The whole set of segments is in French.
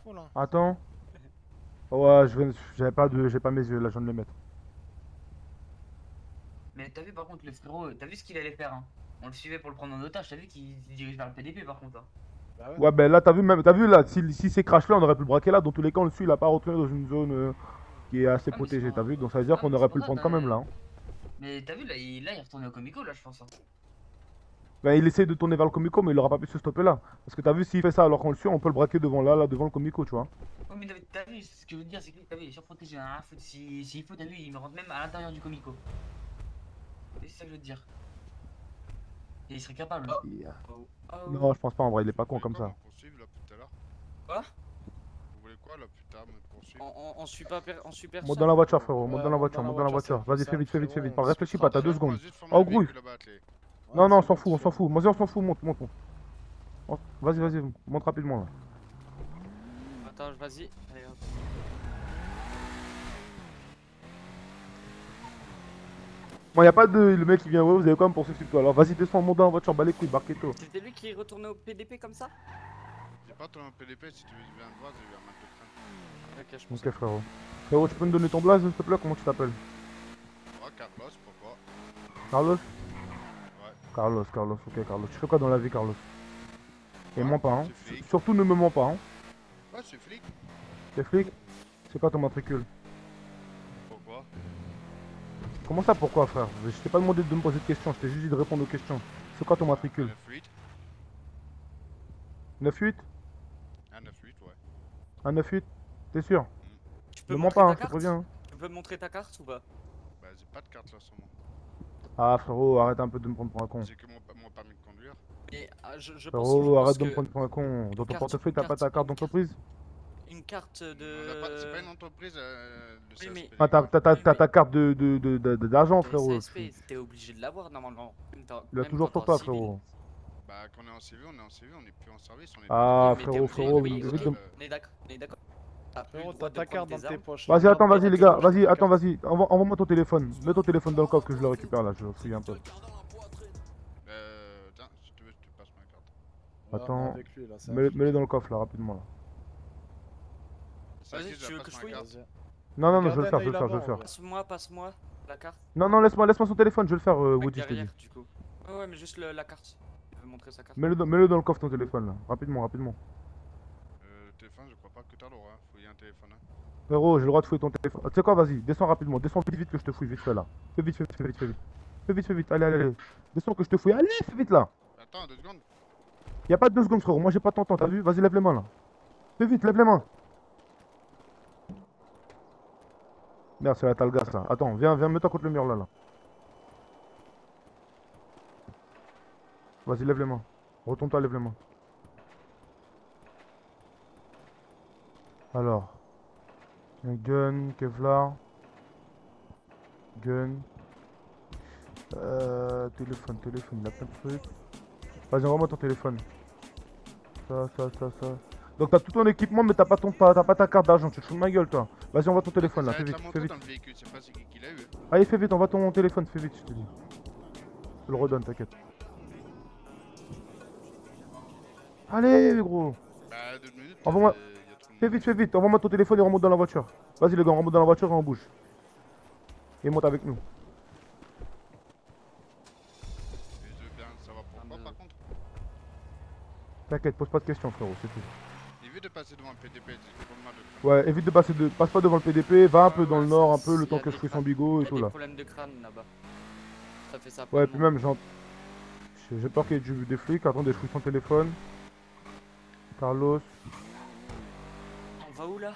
Faux là. Attends. Ouais, j'ai pas mes yeux là, je viens de les mettre. Mais t'as vu par contre le frérot, t'as vu ce qu'il allait faire hein. On le suivait pour le prendre en otage, t'as vu qu'il se dirige vers le PDP par contre hein. Bah ouais. Ouais, ben là, t'as vu là, si c'est crash là, on aurait pu le braquer là. Dans tous les cas, on le suit, il a pas retourné dans une zone qui est assez Ouais mais c'est protégée, t'as pas. vu? Donc ça veut dire Ouais qu'on mais c'est aurait pour pu le ça, prendre quand même là, hein. Mais t'as vu là il est retourné au Comico là je pense hein. Ben, il essaie de tourner vers le Comico, mais il aura pas pu se stopper là. Parce que t'as vu, s'il fait ça alors qu'on le suit, on peut le braquer devant là, devant le Comico, tu vois. Ouais mais t'as vu, ce que je veux dire c'est que t'as vu il est surprotégé hein. S'il faut t'as vu il me rentre même à l'intérieur du Comico. Et c'est ça que je veux te dire. Et il serait capable. Et, Oh. non, Oh. je pense pas en vrai, il est pas Vous con voulez comme quoi ça. me poursuivre là depuis tout à l'heure? Quoi? Vous voulez quoi là plus tard me poursuivre? On suit pas on suit Monte dans personne, la voiture, frérot. frérot, monte dans Ouais, la monte voiture, dans la monte dans la voiture, c'est voiture. plus Vas-y, fais simple, vite, fais vite, fais frérot. vite. On Réfléchis discutera pas, t'as deux après. secondes. Vas-y, ferme Oh, le grouille. véhicule là-bas, clé. Non, Ouais, non, on c'est s'en bon, fout, tu on s'en fais. fout. Vas-y, on s'en fout, monte, monte, monte. Vas-y, vas-y, monte rapidement là. Attends, vas-y. Allez, hop. Bon, y a pas de. Le mec qui vient, ouais, vous avez quoi me poursuivre sur toi. Alors vas-y, descends, monte dans la voiture, bas les couilles, Barquetto. C'était lui qui est retourné au PDP comme ça? J'ai pas ton PDP, si tu viens de voir, j'ai eu un mal de crâne. Ok, je pense. Ok, frérot. Frérot, tu peux me donner ton blaze, s'il te plaît? Comment tu t'appelles? Oh, Carlos, pourquoi? Carlos? Ouais. Carlos, ok, Carlos. Tu fais quoi dans la vie, Carlos? Et Quoi? mens pas, hein. C'est flic. Surtout ne me mens pas, hein. Ouais, c'est flic. T'es flic? C'est quoi ton matricule? Pourquoi? Comment ça, pourquoi, frère? Je t'ai pas demandé de me poser de questions, je t'ai juste dit de répondre aux questions. C'est quoi ton matricule? 9-8. 9-8? Un 9-8, ouais. Un 9-8? T'es sûr? Hmm. Tu peux Ne mens montrer pas, ta hein, je te carte? préviens, hein. Tu peux montrer ta carte ou pas? Bah, j'ai pas de carte là sur moi. Ah, frérot, arrête un peu de me prendre pour un con. J'ai que mon permis de conduire. Et Frérot, je pense arrête de me que prendre pour un con. Dans ton carte, portefeuille, t'as pas ta carte d'entreprise? une carte On a pas, c'est pas de. une entreprise, le Oui, mais. CSP, Ah, les gars. Oui, mais. t'as ta carte d'argent, T'es frérot. CSP, t'es obligé de l'avoir normalement. Il a Même toujours quand t'es sur en toi, civil. frérot. Bah, quand on est en CV, on est en CV, on est plus en service, on est plus Oui, Ah, mais t'es frérot, obligé. frérot, Oui, évite ok, de... on est d'accord. On est d'accord. T'as plus le Frérot, droit t'as de ta prendre carte dans des tes armes. poches là. Vas-y, attends, Mais vas-y, t'es les toujours gars, obligé de vas-y, prendre ta attends, carte. vas-y. Envoie-moi ton téléphone. Mets ton téléphone dans le coffre que je le récupère là, je fouille un peu. Tiens, si tu veux, je te passe ma carte. Ouais, on est Attends, avec lui là, c'est un mets-le flic. dans le coffre là, rapidement là. C'est à Vas-y, qui je tu la veux que passe je ma fouille? carte? Vas-y. Non, non, Mais non, je vais garde le un faire, je vais œil le faire, je vais là-bas le en faire. vrai. Passe-moi la carte. Non, non, laisse-moi son téléphone, je vais le faire, Woody, je te dis. Derrière, du coup. Ouais, mais juste la carte. Il veut montrer sa carte. Mets-le dans le coffre ton téléphone là, rapidement, rapidement. Le téléphone, je crois pas que t'as le droit, hein. Fouiller un téléphone, hein. Frérot, j'ai le droit de fouiller ton téléphone. Tu sais quoi, vas-y, descends rapidement, descends vite, vite que je te fouille, vite fait là. Fais vite, fais vite, fais vite, fais vite. Fais vite, fais vite, allez, allez, allez. Descends que je te fouille, allez, fais vite là. Attends, 2 secondes. Y a pas de 2 secondes, frérot, moi j'ai pas ton temps, t'as vu? Vas-y, lève les mains là. Fais vite, lève les mains. Merde, c'est la talgasse là. Attends, viens, mets-toi contre le mur là, là. Vas-y, lève les mains. Retourne-toi, lève les mains. Alors, un gun, Kevlar, gun, téléphone, il a plein de trucs. Vas-y, envoie-moi ton téléphone. Ça. Donc t'as tout ton équipement, mais t'as pas ta carte d'argent. Tu te fous de ma gueule, toi. Vas-y, envoie ton téléphone là, Ça va fais être vite, la fais moto vite. dans le véhicule, c'est pas c'est qui l'a eu. Allez, fais vite, envoie ton téléphone, fais vite, je te dis. Je te le redonne, t'inquiète. Allez, gros. Bah, 2 minutes, Envoie-moi. y a tout le monde. Fais vite, envoie-moi ton téléphone et on remonte dans la voiture. Vas-y, les gars, on remonte dans la voiture et on bouge. Et monte avec nous. Et je veux bien savoir pourquoi, par contre. T'inquiète, pose pas de questions, frérot, c'est tout. Évite de passer devant le PDP, j'ai trop mal de crâne. Ouais, évite de passer passe pas devant le PDP, va un peu dans Ouais, le nord, un ça, peu, le y a temps que je des fouille son crânes. bigot et Y a tout des là. problèmes de crâne là-bas. Ça fait ça. Ouais, puis même, j'ai peur qu'il y ait des flics. Attendez, je fouille son téléphone. Carlos. On va où là?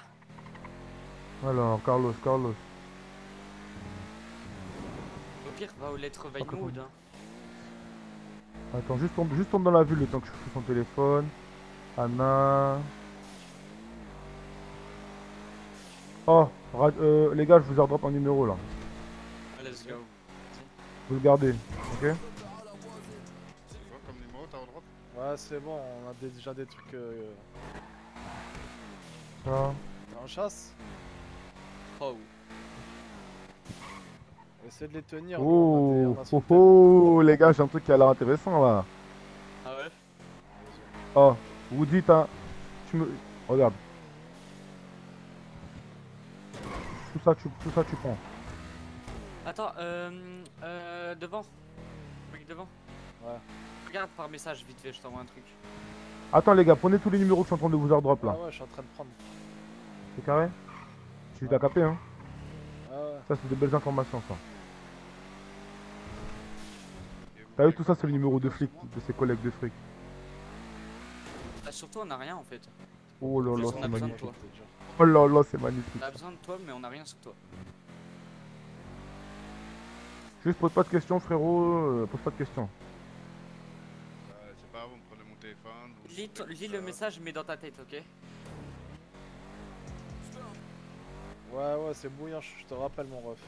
Alors, Carlos. Au pire, va aux lettres Attends. Weymouth. Hein. Attends, juste tombe dans la vue le temps que je fouille son téléphone. Anna. Oh, les gars, je vous airdrop un numéro là. Let's go. Vous le gardez, ok? C'est quoi comme numéro, t'as au drop? Ouais, c'est bon, on a déjà des trucs. Ça. T'es en chasse. Oh. Essaie de les tenir, nous on a sous le tête. Oh, les gars, j'ai un truc qui a l'air intéressant là. Ah ouais? Oh, Woody, tu me. Regarde. tout ça, tu prends. Attends, devant. Oui, devant. Ouais. Regarde par message, vite fait, je t'envoie un truc. Attends, les gars, prenez tous les numéros que je suis en train de vous airdrop Ah là. ouais, je suis en train de prendre. C'est carré? Tu l'as capé, hein? Ah ouais. Ça, c'est de belles informations, ça. T'as vu, tout ça, c'est le numéro de flic, de ses collègues de fric. Bah, surtout, on a rien en fait. Oh là là, Plus, on c'est a besoin de magnifique. toi. Oh là là, c'est magnifique. On a besoin de toi, mais on a rien sur toi. Juste pose pas de questions, frérot. Pose pas de questions. C'est pas grave, vous me prenez mon téléphone. vous Lis, faites lis ça. le message, mais dans ta tête, ok? Ouais, c'est bouillant, je te rappelle mon ref.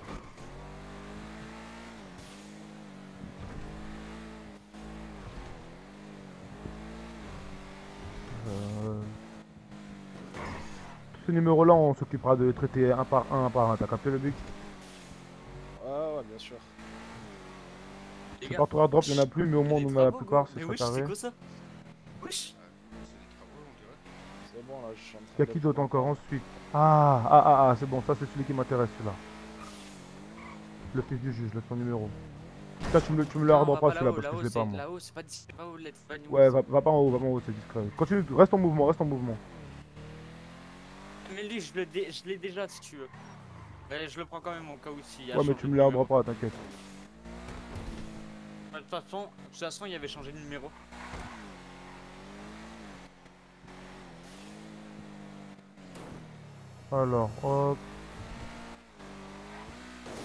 Tous ces numéros-là, on s'occupera de les traiter un par un, un par un. T'as capté le but? Ouais, bien sûr. Les C'est gars, partout airdrop, il y en a plus, mais au moins, des on en a la travaux, plupart, gros. c'est Mais ça wesh, carré. c'est quoi ça? Wesh. C'est des travaux, on dirait. C'est bon là, je suis en train Y'a de qui le d'autre prendre. encore ensuite? Ah, c'est bon, ça c'est celui qui m'intéresse, celui-là. Le fils du juge, là, son numéro. Ça, tu me le Non, airdrop va pas pas celui-là là-haut, parce que je là-haut, l'ai pas, c'est moi. là-haut, c'est pas d'ici, pas où let's pas news. Ouais, va pas en haut, c'est discret. Continue, reste en mouvement, reste en mouvement. Mais lui, je l'ai déjà si tu veux. Mais je le prends quand même au cas où s'il y a Ouais, mais changé tu de me numéro. l'airdrop pas, t'inquiète. De toute façon, il avait changé de numéro. Alors, hop.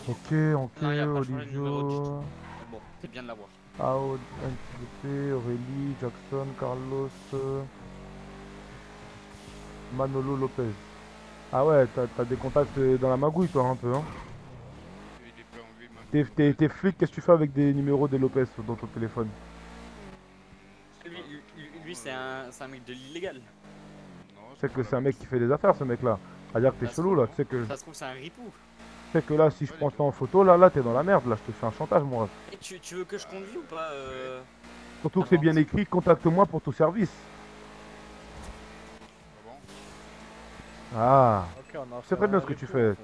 Ok, Non, il a pas changé de numéro du tout. Olivio. Mais bon, c'est bien de l'avoir. Aod, NTP, Aurélie, Jackson, Carlos, Manolo Lopez. Ah ouais, t'as des contacts dans la magouille, toi, un peu, hein. Il est pas en vie, même. T'es flic, qu'est-ce que tu fais avec des numéros des Lopez dans ton téléphone? Lui c'est un mec de l'illégal. Tu sais que c'est un mec qui fait des affaires, ce mec-là. C'est-à-dire que t'es Ça se chelou, trouve, là. Tu Ça se trouve, c'est un ripou. sais que là, si je prends ça en photo, là, t'es dans la merde, là. Je te fais un chantage, mon ref. Et tu veux que je conduise ou pas Surtout que c'est bien écrit, contacte-moi pour tout service. Ah bon? Ah, Ok, on a C'est affaire très bien à ce que tu Rico, fais. en fait.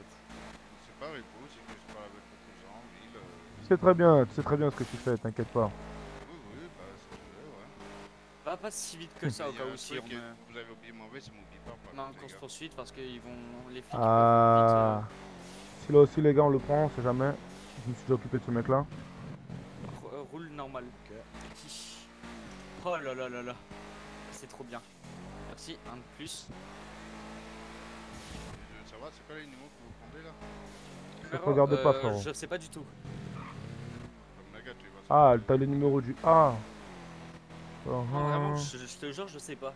C'est pas Rico, c'est que je parle avec beaucoup de gens, en ville. tu sais très bien ce que tu fais, t'inquiète pas. Oui, bah, c'est ce que je veux, ouais. Va pas si vite que ça au Il y a cas un où si truc on que me... vous avez oublié mauvais, c'est mon guitare. par Non, contre, les course gars. poursuite parce qu'ils vont... Les flics Ah, si là aussi, les gars, on le prend, on sait jamais. Je me suis déjà occupé de ce mec-là. ils vont vite, roule normal. Ok. Petit. Oh là là là là. C'est trop bien. Merci, un de plus. Je veux savoir, c'est quoi les numéros que vous prendrez là? Ça te regarde pas, frérot. Je sais pas du tout. Comme la gars, tu vas Ah, t'as le numéro du A. Non, vraiment, Uh-huh. je te jure, je sais pas.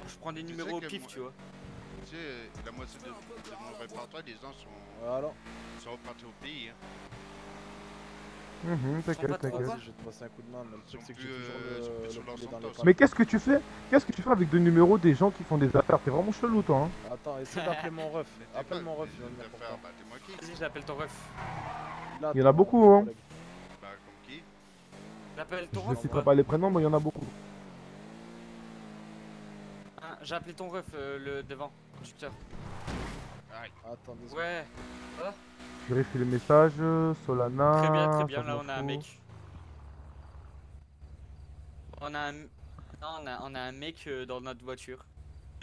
Je prends des Tu sais numéros au que pif, moi- tu vois. Tu sais, la moitié de mon répertoire, les gens Voilà. sont repartis au pays. Hein. Mhm, pas t'inquiète, trop t'inquiète. quoi Vas-y, je vais te passer un coup de main, mais le truc Ils c'est que sont j'ai plus, toujours ils sont plus le sur leur poulet dans les Santos. pattes. Mais qu'est-ce que tu fais? Qu'est-ce que tu fais avec deux numéros des gens qui font des affaires? T'es vraiment chelou, toi, hein. Attends, essaie d'appeler mon ref. Mais t'es Appelle pas- mon ref, mais il va venir t'as pour fait- toi. Bah, dis-moi qui? Vas-y, j'appelle ton ref. Là, Il y en a ton- beaucoup, ton hein. collègue. Bah, comme qui? J'appelle ton Je ne ref. citerai pas les prénoms, mais il y en a beaucoup. Hein, j'ai appelé ton ref, le devant, conducteur. Aïe. Attends, deux secondes. Ouais, Je vérifie les messages. Solana. très bien, ça, je là m'en on a un fous. mec. On a un... Non, on a un mec dans notre voiture.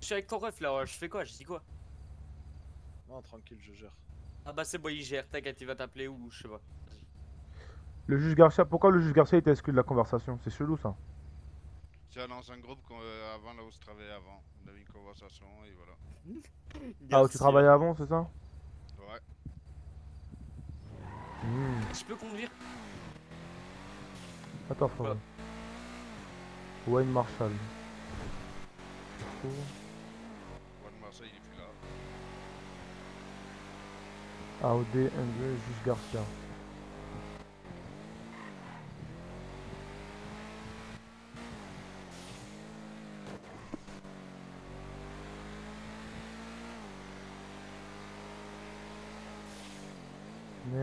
Je suis avec ton ref là, je fais quoi? Je dis quoi? Non, tranquille, je gère. Ah bah c'est bon, il gère, t'inquiète, il va t'appeler ou je sais pas. Vas-y. Le juge Garcia, pourquoi le juge Garcia était exclu de la conversation? C'est chelou, ça. C'est dans un groupe avant, là où je travaillais avant. On avait une conversation et voilà. Ah, où tu travaillais avant, c'est ça? Ouais. Hmm. Je peux conduire? Attends, frérot. Wayne Marshall. Juan Marseille, il est plus là. AOD, NG, juge Garcia.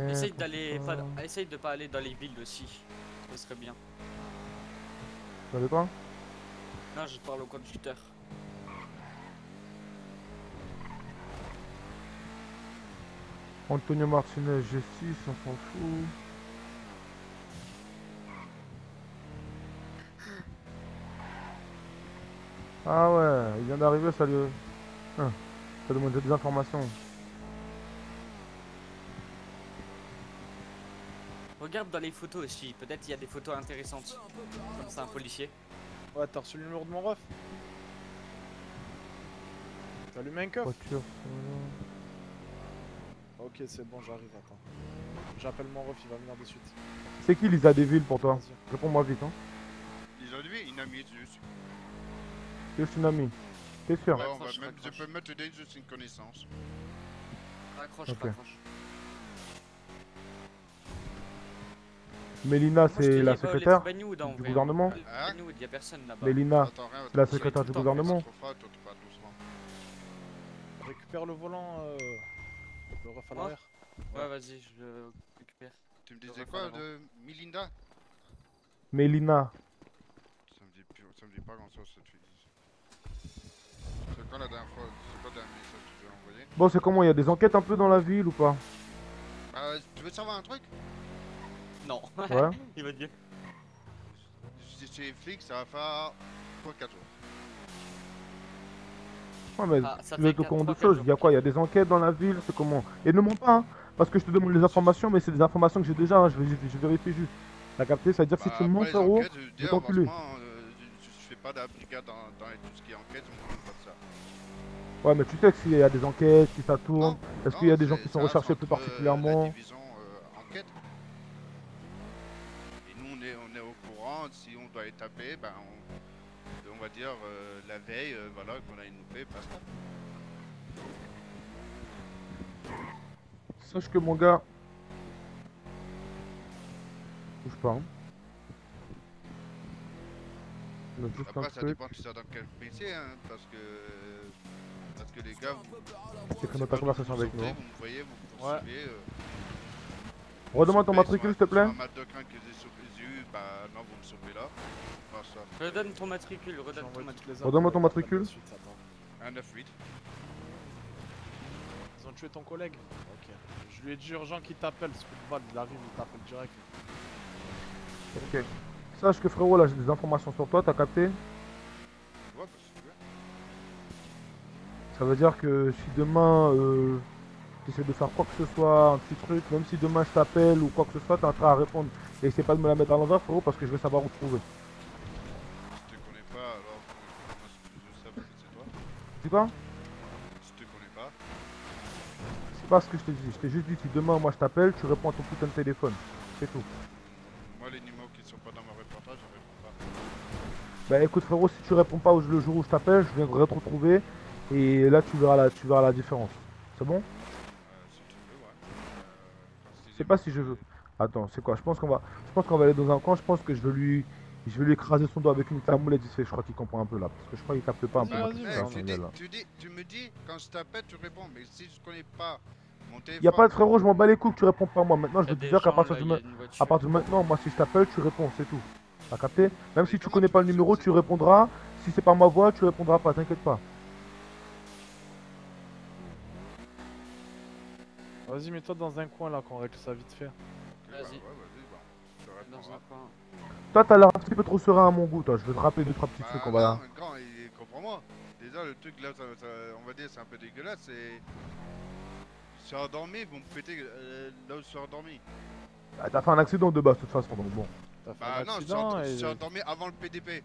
Essaye essaye de pas aller dans les villes aussi. Ça serait bien. Vous savez quoi? Non, je parle au conducteur. Antonio Martinez, G6, on s'en fout. Ah ouais, il vient d'arriver, ça lui... Hein, ça demande des informations. Regarde dans les photos aussi, peut-être il y a des photos intéressantes. Comme c'est un policier. Ouais, t'as reçu le numéro de mon ref? T'as allumé un keuf? Voiture. Ok, c'est bon, j'arrive, attends. J'appelle mon ref, il va venir de suite. C'est qui Lisa Deville pour toi? Vas-y. Réponds-moi vite, hein. Ils ont dit, une amie juste. C'est juste une amie. T'es sûr? Ouais, Raccroche, je raccroche. peux mettre des juste une connaissance. Raccroche, Ok. raccroche. Mélina, Moi, je te c'est dis, la va au secrétaire Let's Benwood, en du vrai. gouvernement? Hein? Benwood, y a personne là-bas. Mélina, Attends, rien, c'est la attends. secrétaire du tout le temps, gouvernement? Trop froid, toi, pas doucement. Récupère le volant, le ref à Moi l'arrière. Ouais, vas-y, je le récupère. Tu me Le disais ref à quoi l'avant. de Melinda? Mélina. Ça me dit pas grand chose cette fille. C'est quand la dernière fois? C'est quoi le dernier message que tu as envoyé? Bon, c'est comment? Il y a des enquêtes un peu dans la ville ou pas? Tu veux savoir un truc? Non. Ouais. Il va dire. Chez les flics, ça va faire 3-4 jours. Ouais, mais Ah, ça tu veux fait te compte de 3-4 choses. jours. Il y a quoi? Il y a des enquêtes dans la ville, c'est comment? Et ne mens pas, hein, parce que je te demande les informations, mais c'est des informations que j'ai déjà, hein, je vérifie juste. T'as capté? Ça veut dire que si tu me mens, Après les frérot, enquêtes, je veux je vais dire, t'enculer. franchement, je fais pas de la brigade dans tout ce qui est enquête, je m'occupe pas de ça. Ouais, mais tu sais que s'il y a des enquêtes, si ça tourne, Non, est-ce qu'il y a des gens qui ça sont reste recherchés plus entre, la particulièrement? division enquête. Et nous, on est au courant, si on doit être tapé, ben on va dire la veille, voilà, qu'on a une loupée, basta. Sache que mon gars. Bouge pas, hein. Je note juste un Après, ça truc. dépend tu sors dans quel métier, hein, parce que les gars, C'est que c'est notre pas conversation vous avec nous. sortez, hein. vous me voyez, vous me Ouais. poursuivez. Redemande ton Sauvez matricule, s'il te plaît. Sur un mat de crin que j'ai eu, bah non, vous me sauvez là. Pas ça. Redonne ton matricule, redonne J'envoie ton toutes matricule. les Redonne-moi infos, ton là, t'appelles matricule. de suite, attends. Un 9-8. Ils ont tué ton collègue? Ok. Je lui ai dit urgent qu'il t'appelle, ce coup de balle, il arrive, il t'appelle direct. Ok. Sache que frérot, là j'ai des informations sur toi, t'as capté? Ouais, bah si tu veux. Ça veut dire que si demain tu essaies de faire quoi que ce soit, un petit truc, même si demain je t'appelle ou quoi que ce soit, t'es en train à répondre. Et essaie pas de me la mettre à l'envers frérot parce que je vais savoir où te trouver. Je te connais pas, alors comment est-ce que je sais que c'est toi? Tu vois? Je te connais pas. C'est pas ce que je t'ai dit. Je t'ai juste dit si demain moi je t'appelle, tu réponds à ton putain de téléphone. C'est tout. Moi, les numéros qui sont pas dans mon répertoire, je réponds pas. Bah écoute frérot, si tu réponds pas le jour où je t'appelle, je viendrai te retrouver. Et là tu verras la différence. C'est bon? Si tu veux, ouais. Je sais pas si je veux. Attends, c'est quoi? Je pense qu'on va aller dans un coin. Je pense que je vais lui écraser son doigt avec une tamoulette. Je crois qu'il comprend un peu là, parce que je crois qu'il capte pas un peu. Vas-y, ma vas-y, putain, vas-y. là. Tu me dis, quand je t'appelle, tu réponds. Mais si je connais pas mon téléphone. Y a pas de frérot, je m'en bats les couilles que tu réponds pas moi. Maintenant, je Il y a veux te des dire qu'à gens, partir là, de il y a maintenant, une à voiture. partir de maintenant, moi si je t'appelle, tu réponds, c'est tout. T'as capté? Même Mais si tu comment connais tu pas le peux numéro, c'est- tu répondras. Si c'est pas ma voix, tu répondras pas. T'inquiète pas. Vas-y, mets-toi dans un coin là, qu'on règle ça vite fait. Ok, bah, Vas-y. ouais, vas-y, bah, je te Dans répondrai. un coin. Toi, t'as l'air un petit peu trop serein à mon goût. Toi, je vais te rappeler deux trois petits trucs. On Bah va. non, grand, comprends-moi. Déjà, le truc là, on va dire, c'est un peu dégueulasse. C'est. Je suis endormi, vous me pétez là où je suis endormi. Ah, t'as fait un accident de base de toute façon. Donc bon. T'as fait Bah un non, accident je suis et... endormi avant le PDP.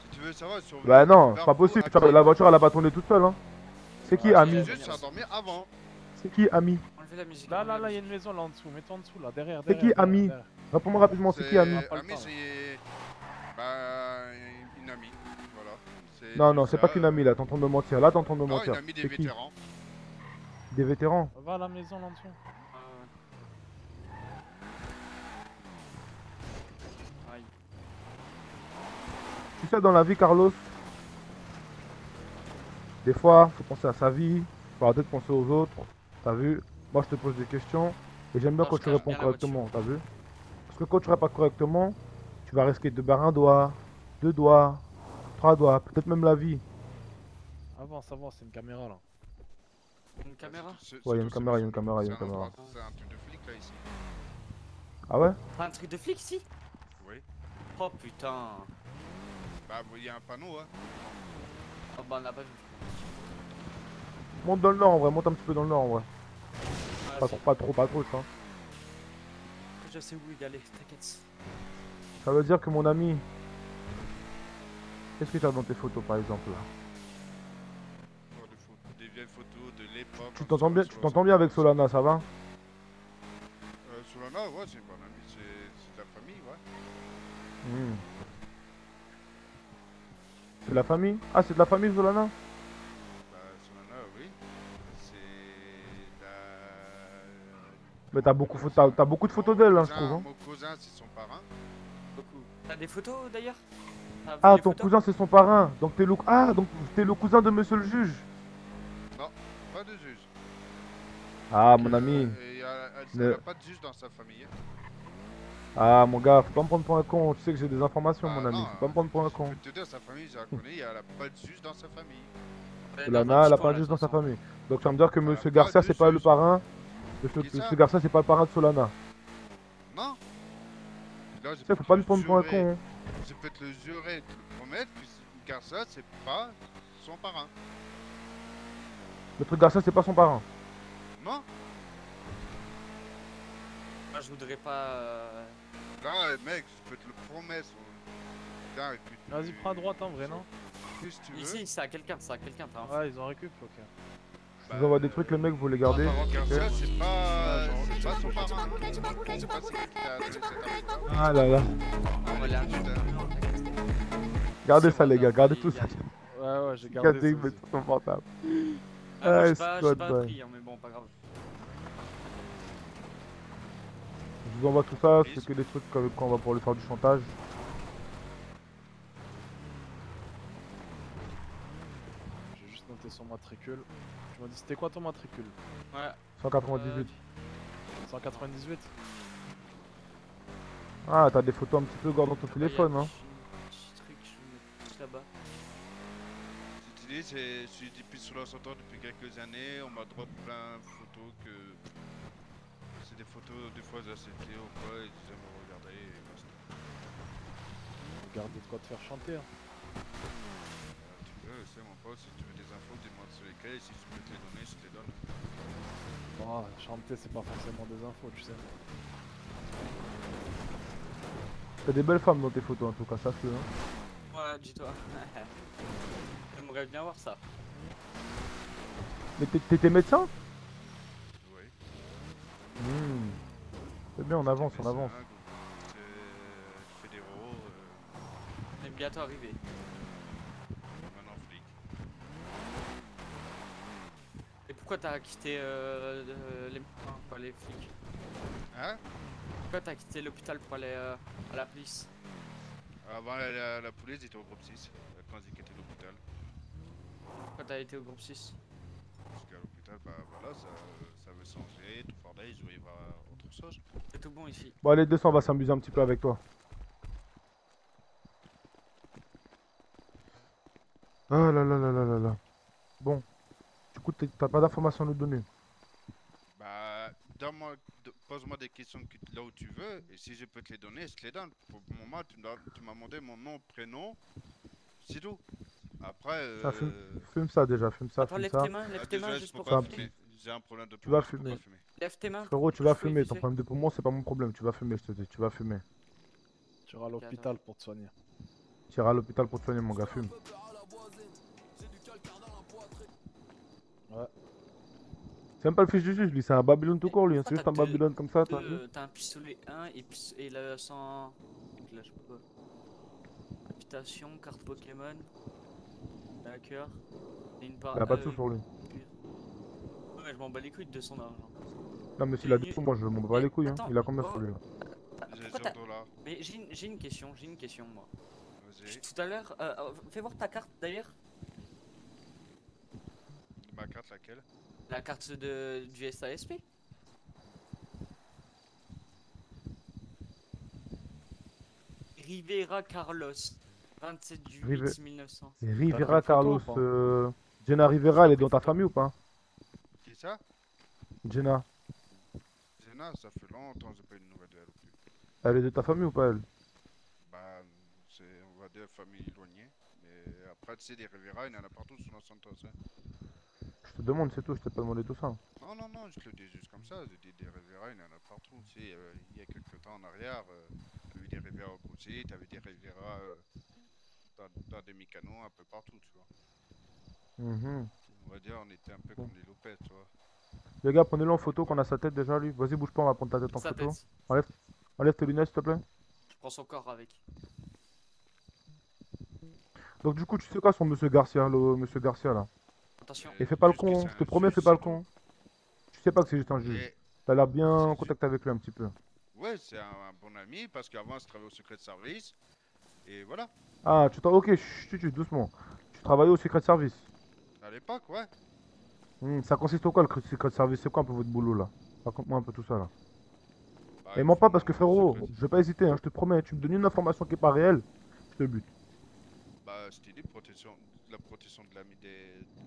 Si tu veux savoir, je suis revenu Bah non, vers c'est pas vous possible. à Tu vois, pied. la voiture, elle a pas tourné toute seule. Hein. C'est qui, Ouais, ami? Juste, je suis endormi avant. C'est qui, ami? Enlevez la musique. Là, enlevez là, la là, il y a musique. une maison là en dessous, mets-toi en dessous là, derrière, C'est derrière. qui, ami? derrière. Réponds-moi rapidement. C'est qui, ami? pas le Ami, temps, là. c'est. Bah. Une amie. Voilà. Non, non, juste c'est pas ça, qu'une amie là. T'es en train de me mentir. Là, t'es en train de me Non, mentir. une amie des C'est qui? vétérans. Des vétérans? Va à la maison là en dessous. Aïe. Tu sais, dans la vie, Carlos, des fois, faut penser à sa vie, faut arrêter de penser aux autres. T'as vu? Moi, je te pose des questions et j'aime bien Non, quand je tu cache réponds bien la correctement. T'as vu? Parce que quand tu réponds pas correctement, tu vas risquer de barrer un doigt, deux doigts, trois doigts, peut-être même la vie. Avance, avance, c'est une caméra là. Une caméra? Ouais, y a une caméra, y a une caméra, y a une C'est un caméra. endroit- C'est un truc de flic là ici. Ah ouais? T'as un truc de flic ici? Oui. Oh putain. Bah, il y a un panneau, hein. Oh bah on n'a pas vu. Monte dans le nord en vrai, monte un petit peu dans le nord en vrai. Ah, Pas si. trop, pas trop, pas trop, ça. Je sais où y aller, t'inquiète. Ça veut dire que mon ami. Qu'est-ce que tu as dans tes photos par exemple là? Encore des vieilles photos de l'époque. Tu t'entends bien avec Solana, ça va? Solana, ouais, c'est une bonne amie, c'est de la famille, ouais. Hmm. C'est de la famille? Ah, c'est de la famille Solana? Bah, Solana, oui. C'est la. Mais t'as beaucoup de photos d'elle, hein, je trouve. Hein. Mon cousin, c'est son parrain. Beaucoup. T'as des photos d'ailleurs? T'as vu Ah, les ton photos? cousin c'est son parrain. Donc t'es le cousin de monsieur le juge. Pas de juge. Ah, Donc, mon ami. Elle n'a pas de juge dans sa famille. Ah, mon gars, faut pas me prendre pour un con. Tu sais que j'ai des informations, mon ami. Non, Faut pas me prendre pour un je con. peux te dire, sa famille, je la connais, elle n'a pas de juge dans sa famille. Ouais, Solana, elle a pas de juste dans sa famille. Donc tu vas me dire que Elle a monsieur pas Garcia de c'est pas le juge. parrain. Qui ça Monsieur Garcia c'est pas le parrain de Solana. Non. Là, je Tu sais, peux faut te pas le me prendre pour un jurer. con. Hein. Je peux te le jurer, te le promettre, que Garça, c'est pas son parrain. Le truc Garcia c'est pas son parrain. Non. Moi je voudrais pas. Là, mec, je peux te le promettre. Putain, écoute, Vas-y, prends à droite en vrai, non? Qu'est-ce que tu veux? Ici, c'est à quelqu'un, c'est à quelqu'un. T'as un Ouais, ils ont récup, ok. Je vous envoie des trucs, les mecs, vous les gardez. Garça, Ok. c'est pas son parrain. Je sais pas si t'as donné cette info. Ah là là. On va aller à Gardez Si, ça, on va les gars, faire gardez des tout ça. Ouais, ouais, j'ai gardé Gardez, ça. mettez sur ton portable. Ah, moi, Ouais, j'ai c'est pas, quoi j'ai de pas bail. pris, hein, mais bon, pas grave. Je vous envoie tout ça, c'est que des trucs avec quoi on va pouvoir lui faire du chantage. J'ai juste noté son matricule. Tu m'as dit, c'était quoi ton matricule? Ouais. 198. 198? Ah, t'as des photos un petit peu gore dans ton téléphone, hein. Petit truc, je vais mettre juste là-bas. Je te dis, je suis depuis sur la sortant depuis quelques années. On m'a drop plein de photos que. C'est des photos, des fois d'accepter ou quoi, et ils aiment me regarder et basta. Garde de quoi te faire chanter. Hein. Tu peux, c'est mon pote, si tu veux des infos, dis-moi sur lesquelles, et si tu peux te les donner, je te les donne. Oh, chanter, c'est pas forcément des infos, tu sais. T'as des belles femmes dans tes photos, en tout cas, sache-le. Hein. Ouais, dis-toi. J'aimerais bien voir ça. Mais t'étais médecin? Oui. C'est bien, on avance, on avance. Fédéraux, On est bientôt arrivé. maintenant flic. Et pourquoi t'as quitté pas les flics? Hein? Pourquoi t'as quitté l'hôpital pour aller à la police? Avant la police, j'étais au groupe 6, quand j'ai quitté l'hôpital. Pourquoi t'as été au groupe 6? Parce qu'à l'hôpital, bah voilà, ça veut changer, tout bordel, je voulais voir autre chose. C'est tout bon ici. Bon, allez, descends, on va s'amuser un petit peu avec toi. Ah là là là là là là. Bon. Du coup, t'as pas d'informations à nous donner. Bah, pose-moi des questions là où tu veux, et si je peux te les donner, je te les donne. Pour le moment, tu m'as demandé mon nom, prénom, c'est tout. Après, Ah, fume ça déjà, fume ça, Attends, fume lève ça. tes mains, lève tes mains déjà, juste je pour peux pas ça. fumer. J'ai un problème de Tu vas poumon, je peux fumer. pas fumer. Lève tes mains. Frérot, tu vas Je peux fumer. vite Ton fait. problème de poumon, c'est pas mon problème. Tu vas fumer, je te dis. Tu vas fumer. Tu iras à l'hôpital pour te soigner. Tu iras à l'hôpital pour te soigner, mon gars, fume. Ouais. C'est même pas le fils du juge, lui, c'est un Babylone tout court, lui. hein. C'est juste un T'as Babylone comme ça, t'as vu? T'as un pistolet 1 et le 100. Là, je sais pas. Invitation, carte Pokémon. D'accord. Et une part. Il a pas de sous sur lui. Ouais, je m'en bats les couilles de son argent. Non, mais s'il a des sous, moi, je m'en bats les couilles. Hein. Attends, Il a combien oh. sur lui là? J'ai Pourquoi 100 t'as. dollars. Mais j'ai une question, moi. Vas-y. Tout à l'heure, fais voir ta carte d'ailleurs. Ma carte, laquelle? La carte du SASP. Rivera Carlos. 27 du 8 1900. Rivera photo ou Carlos. pas Jenna Rivera, elle est dans ta famille ou pas? Qui ça? Jenna, Zena, ça fait longtemps que j'ai pas eu de nouvelles d'elle ou plus. elle est de ta famille ou pas elle? Bah, c'est, on va dire, famille éloignée. Mais après, tu sais, des Rivera, il y en a partout sur Los Santos. Hein. Je te demande, c'est tout, je t'ai pas demandé tout ça. Non, non, non, je te le dis juste comme ça. J'ai dit des Rivera, il y en a partout. Tu sais, il y a quelques temps en arrière, t'avais des Rivera au côté, t'avais des Rivera dans des mécanos un peu partout, tu vois. Mhm. On va dire, on était un peu comme des Lopez, tu vois. Les gars, prenez-le en photo qu'on a sa tête déjà, lui. Vas-y, bouge pas, on va prendre ta tête en Sa photo. tête. Enlève tes lunettes, s'il te plaît. Je prends son corps avec. Donc, du coup, tu sais quoi sur monsieur Garcia, le monsieur Garcia là? Attention. Et fais pas le Juste que con, c'est je te un promets, juge, fais pas le c'est tout. con. Tu sais pas que c'est juste un juge. Et T'as l'air bien c'est en ju- contact avec lui un petit peu. ouais, c'est un bon ami parce qu'avant, je travaillais au secret de service. Et voilà, Ah, ok, chut, doucement. Tu travaillais au Secret Service. à l'époque, ouais. Ça consiste en quoi le Secret Service? C'est quoi un peu votre boulot là? Raconte-moi un peu tout ça là. Bah, Et il mens faut pas parce que normalement frérot, secret. je vais pas hésiter, hein, je te promets, tu me donnes une information qui est pas réelle, je te bute. Bah, c'était la protection de l'ami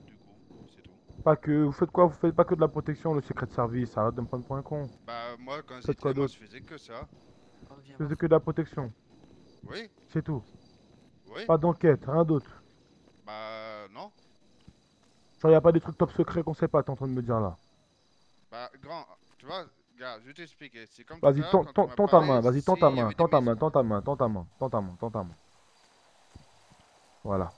du groupe, c'est tout. Pas que, vous faites quoi? Vous faites pas que de la protection, le Secret Service, arrête de me prendre pour un con. Bah, moi, quand Faites quoi j'étais, moi, d'autre? je faisais que ça. Oh, viens Je faisais voir. que de la protection, Oui, c'est tout. oui. Pas d'enquête, rien d'autre. Bah, non. Genre y a pas des trucs top secrets qu'on sait pas, t'es en train de me dire là. Bah, grand, tu vois, gars, je vais t'expliquer. C'est comme tout à Vas-y, l'heure, quand tu m'as tends ta parlé, main, vas-y, tends ta s'il y main, avait des tends ta mises. main, tends ta main, tends ta main, tends ta main, tends ta main. Voilà.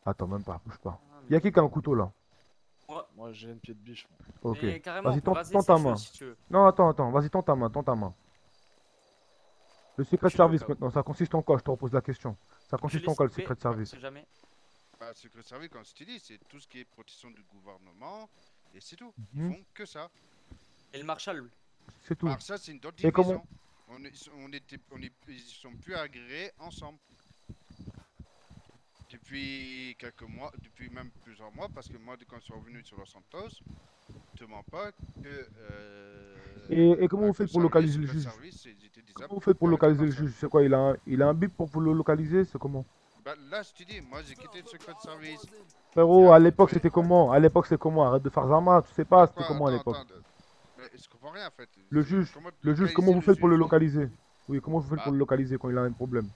Attends, même pas, bouge pas. Ah, Y a qui a un couteau là? Moi j'ai une pied de biche. Moi. Ok. mais carrément, on Vas-y, peut raser tends ces ta cheveux main. si tu veux. Non, attends, vas-y, tends ta main, tends ta main. Le Secret Reculez au Service cas où. maintenant, ça consiste en quoi? Je te repose la question. Ça consiste Reculez, en quoi le s'il vous Secret plaît. Service? On sait jamais. Bah, secret service, comme je t'ai dit, c'est tout ce qui est protection du gouvernement. Et c'est tout. Ils Mhm. font que ça. Et le Marshall. C'est tout. Bah, ça, c'est une autre Et comment? division. Ils sont plus agréés ensemble. Depuis quelques mois, depuis même plusieurs mois, parce que moi, quand je suis revenu sur Los Santos, je te mens pas que. Et comment Bah, vous que faites pour service, localiser le secret juge? service, ils étaient Comment vous faites pour plus localiser le responsables. juge? C'est quoi? Il a un bip pour vous le localiser? C'est comment? Bah, là, je te dis, moi, j'ai quitté le secret service. Frérot, Il y a à à peu l'époque près- c'était comment? À l'époque c'était comment? Arrête de faire Zama, tu sais pas, c'était Quoi, comment à attends, l'époque? attends. Mais je comprends rien en fait. Le C'est juge, comment le juge, comment localiser vous le faites pour le juge? localiser? Oui, comment vous faites pour Bah, le localiser quand il a un problème?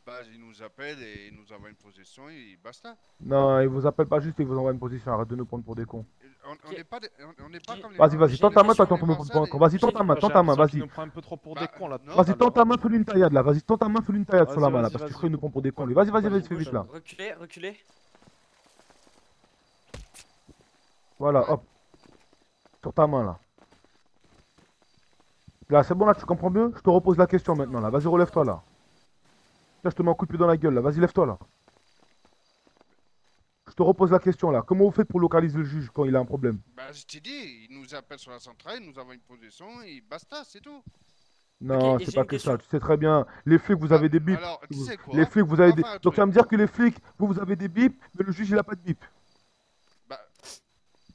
bah, il nous appelle et il nous envoie une possession et basta. Non, il vous appelle pas juste, il vous envoie une position, arrête de nous prendre pour des cons. On Ok. n'est pas, on n'est pas J'ai- comme les Vas-y, J'ai tends une ta main, toi, question. t'es en train de me prendre pour un con. Vas-y, J'ai une- tends ta main, J'ai l'impression vas-y. qu'il nous prend un peu trop pour Bah, des cons là. non. Vas-y, tends ta main, Vas-y, fais-lui une taillade là, vas-y, tends ta main, fais-lui une taillade sur la main là, vas-y, parce que tu vas-y. crois qu'il nous prend pour des cons lui. Vas-y, fais vite là. Reculez, reculez. Voilà, Ouais. hop. Sur ta main là. Là, c'est bon là, tu comprends mieux? Je te repose la question maintenant là. Vas-y, relève-toi là. Là, je te mets un coup de pied dans la gueule là. Vas-y, lève-toi là. Je te repose la question là. Comment vous faites pour localiser le juge quand il a un problème? Bah, je t'ai dit, il nous appelle sur la centrale, il nous envoie une possession et basta, c'est tout. Non, Ok, et c'est j'ai pas une que ça. question. Tu sais très bien. Les flics, vous Bah, avez des bips. alors, tu sais quoi? Les flics, vous On avez va des. faire un Donc, tu vas truc. me dire que les flics, vous avez des bips, mais le juge, il a pas de bip. Bah,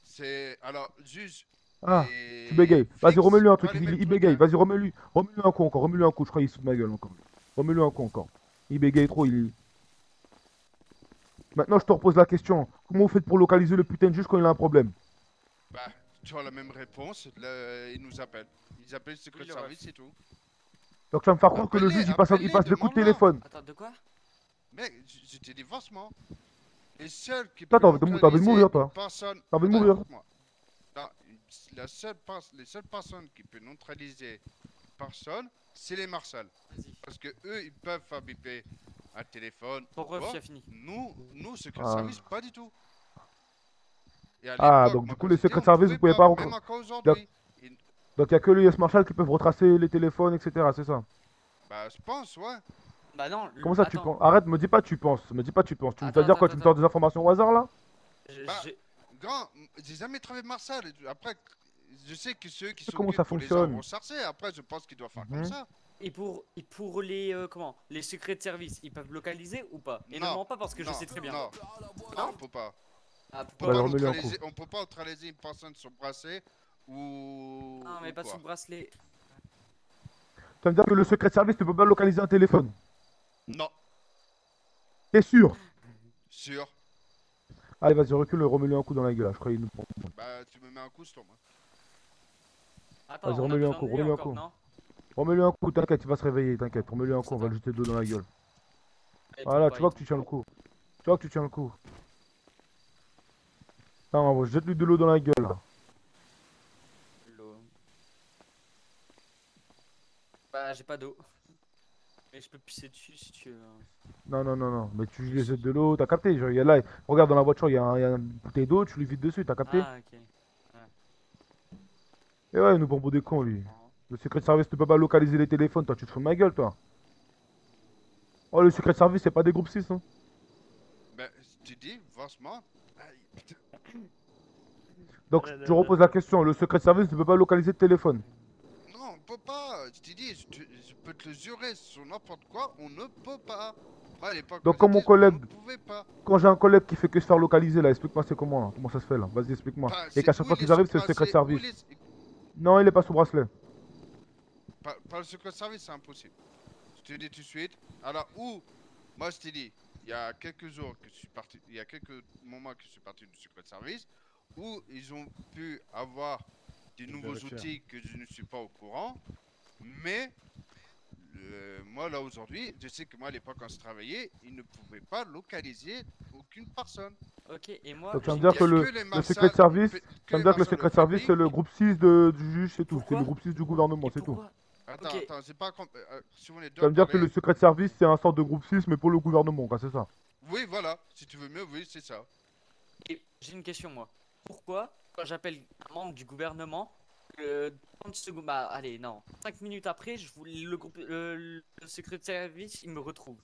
c'est. Alors, juge. Ah, et tu bégayes. Vas-y, flics, remets-lui un pas truc. les mêmes Il trucs, bégaye. hein. Vas-y, remets-lui. Remets-lui un coup encore. Remets-lui un coup. Je crois qu'il se fout de ma gueule encore. Remets-lui un coup encore. Il bégaye trop. Maintenant, je te repose la question. Comment vous faites pour localiser le putain de juge quand il a un problème? Bah, tu as la même réponse, ils nous appellent. Ils appellent le secret Oui, le service, c'est tout. Donc, tu vas me faire croire que le Appelle-les, juge, il passe des coups de demande-leur. téléphone. Attends, de quoi? Mec, je t'ai dit franchement, les seuls qui Toi, peuvent t'as envie de mourir, neutraliser toi. une personne... T'as envie de Attends, mourir. écoute-moi. Non, les seules personnes qui peuvent neutraliser une personne, c'est les marshals. Vas-y. Parce que eux, ils peuvent faire biper un téléphone. Ton ou quoi. ref, il a fini. Nous, secret Ah. service, pas du tout. Et à Ah, l'époque, donc moi, du coup, quand les j'étais, secrets on services, vous pouvez pas même encore. encore aujourd'hui. Donc, il n'y a que les US Marshall qui peuvent retracer les téléphones, etc. C'est ça? Bah, je pense, ouais. Bah non, Comment ça, tu attends. penses? Arrête, me dis pas tu penses. Me dis pas tu penses. Tu veux Attends, dire quoi? attends, Tu me sors des informations au hasard là? Bah, J'ai- Grand, j'ai jamais travaillé Marshall. Après, je sais que ceux qui Comment ça s'occupent pour les fonctionne? arbres sarcés, après, je pense qu'ils doivent faire Mhm. comme ça. Et pour les comment les secrets de service, ils peuvent localiser ou pas? Et ne Non, mens pas parce que je non, sais très bien. Non, non, on peut pas. Ah, On peut pourquoi Bah, pas remets-le un neutraliser, on peut pas neutraliser une personne sur bracelet ou. pas? Non, mais ou pas quoi. sous bracelet. Tu vas me dire que le secret de service ne peut pas localiser un téléphone. Non, T'es sûr? sûr. Allez, vas-y, recule, remets-lui un coup dans la gueule, là. Je crois qu'il nous prend. Bah, tu me mets un coup, je tombe. Hein. Attends, Vas-y, on a remets-lui un besoin coup, de lui remets-lui un encore, coup. non? Remets-lui un coup, t'inquiète, il va se réveiller, t'inquiète. Remets-lui un coup, Ça on va va. le jeter de l'eau dans la gueule. Il Voilà, tombe pas, tu il vois que tu tombe tiens pas. le coup. Tu vois que tu tiens le coup. Non, jette-lui de l'eau dans la gueule, là. L'eau. Bah, j'ai pas d'eau. Mais je peux pisser dessus si tu veux. Non, non, non, non. Mais tu lui jettes de l'eau, t'as capté? Genre, il y a là, regarde dans la voiture, il y a une bouteille d'eau, tu lui vides dessus, t'as capté? Ah, ok. Et ouais, il nous prend pour des cons, lui. Comprends. Le secret service ne peut pas localiser les téléphones, toi, tu te fous de ma gueule, toi. Oh, le secret service, c'est pas des groupes 6, hein. Ben, tu dis, franchement. Aïe, putain. Donc, je repose la question, le secret service ne peut pas localiser de téléphone. Non, on peut pas. Je t'ai dit, je peux te le jurer sur n'importe quoi, on ne peut pas. Moi, à l'époque, quand Donc, comme mon j'étais, on ne collègue, pouvait pas. quand j'ai un collègue qui fait que se faire localiser, là, explique-moi c'est comment, là. Comment ça se fait, là. Vas-y, explique-moi. Pas, Et qu'à chaque où fois il est qu'ils sous arrivent, c'est le secret bracelet, où service. il est. Non, il est pas sous bracelet. Pas le secret service, c'est impossible. Je te le dis tout de suite. Alors, où moi, je t'ai dit, il y a quelques jours que je suis parti, il y a quelques moments que je suis parti du secret service, où ils ont pu avoir des nouveaux Vérifier. outils que je ne suis pas au courant, mais moi, là, aujourd'hui, je sais que moi, à l'époque, quand je travaillais, ils ne pouvaient pas localiser aucune personne. Ok, et moi, Donc, tu vas j'ai me une dire que Il y a question. que les le secret marshals, service, que tu vas me les dire que le marshals de secret service, c'est famille. le groupe 6 du juge, c'est tout. C'est Pourquoi? le groupe 6 du gouvernement, Et c'est tout. pourquoi? Attends, Ok, attends, c'est pas. Si on est Tu vas deux me dire que parler. le secret service, c'est un sort de groupe 6, mais pour le gouvernement, quoi, c'est ça. Oui, voilà. Si tu veux mieux, oui, c'est ça. et j'ai une question, moi. Pourquoi, quand j'appelle un membre du gouvernement, 30 secondes, bah allez, non, 5 minutes après, le groupe, le secret de service, il me retrouve.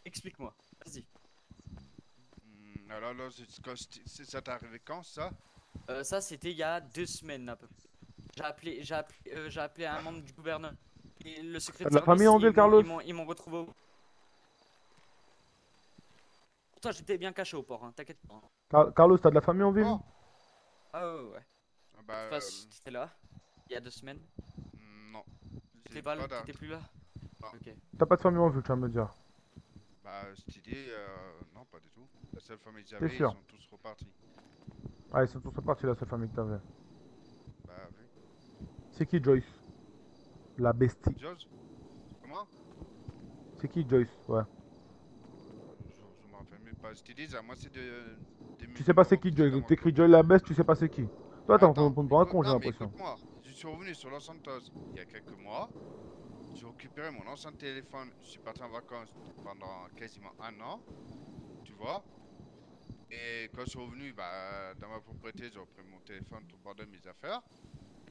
Explique-moi, vas-y. Alors là, ça t'est arrivé quand, ça? Ça, c'était il y a 2 semaines à peu près. J'ai appelé un membre du gouvernement. Et le secret T'as de de la famille service, en ville, Carlos? ils m'ont retrouvé au... Pourtant, j'étais bien caché au port, hein, t'inquiète pas. Hein. Carlos, t'as de la famille en ville? Oh, Ah ouais, ouais. ah bah, Je sais pas si t'étais là, il y a 2 semaines. non. J'ai T'étais pas pas, d'art. t'étais plus là? Non. Ok. T'as pas de famille en ville, tu vas me dire. Bah, je t'ai dit, non, pas du tout. La seule famille que T'es j'avais, ils sûr? sont tous repartis. Ah, ils sont tous repartis, la seule famille que t'avais. Bah, oui. C'est qui Joyce? La bestie. George? Comment? C'est qui Joyce? Ouais. Je m'en rappelle même pas. Je t'ai dit, moi, c'est Tu sais pas c'est qui Joyce? T'écris Joy la best, tu sais pas c'est qui. Toi, t'es en train de Attends, me prendre pour un con, j'ai non, mais l'impression. écoute-moi. Je suis revenu sur Los Santos il y a quelques mois. J'ai récupéré mon ancien téléphone. Je suis parti en vacances pendant quasiment un an. Tu vois? Et quand je suis revenu, bah, dans ma propriété, j'ai repris mon téléphone, tout le bordel, mes affaires.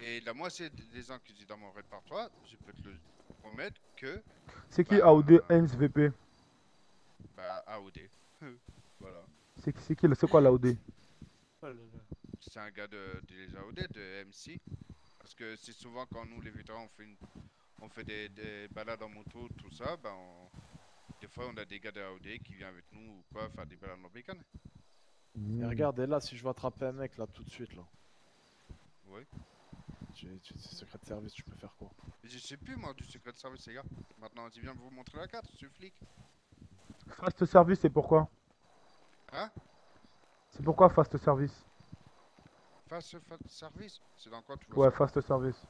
Et la moitié des gens que j'ai dans mon répertoire, je peux te le promettre que, C'est qui bah, AOD Heinz VP? bah, AOD. Voilà. C'est qui, c'est quoi l'AOD? C'est un gars des AOD, de MC. Parce que c'est souvent quand nous, les vétérans, on fait des balades en moto, tout ça, bah, des fois, on a des gars de AOD qui viennent avec nous ou quoi, faire des balades en bécane. Et regarde, et là, si je veux attraper un mec là tout de suite, là, Oui. c'est secret de service, tu peux faire quoi? Je sais plus, moi, du secret de service, les gars. Maintenant, je viens de vous montrer la carte, je suis flic. Fast Service, c'est pourquoi? Hein? C'est pourquoi Fast Service? Fast service? C'est dans quoi tu Ouais, vois ça? Fast Service.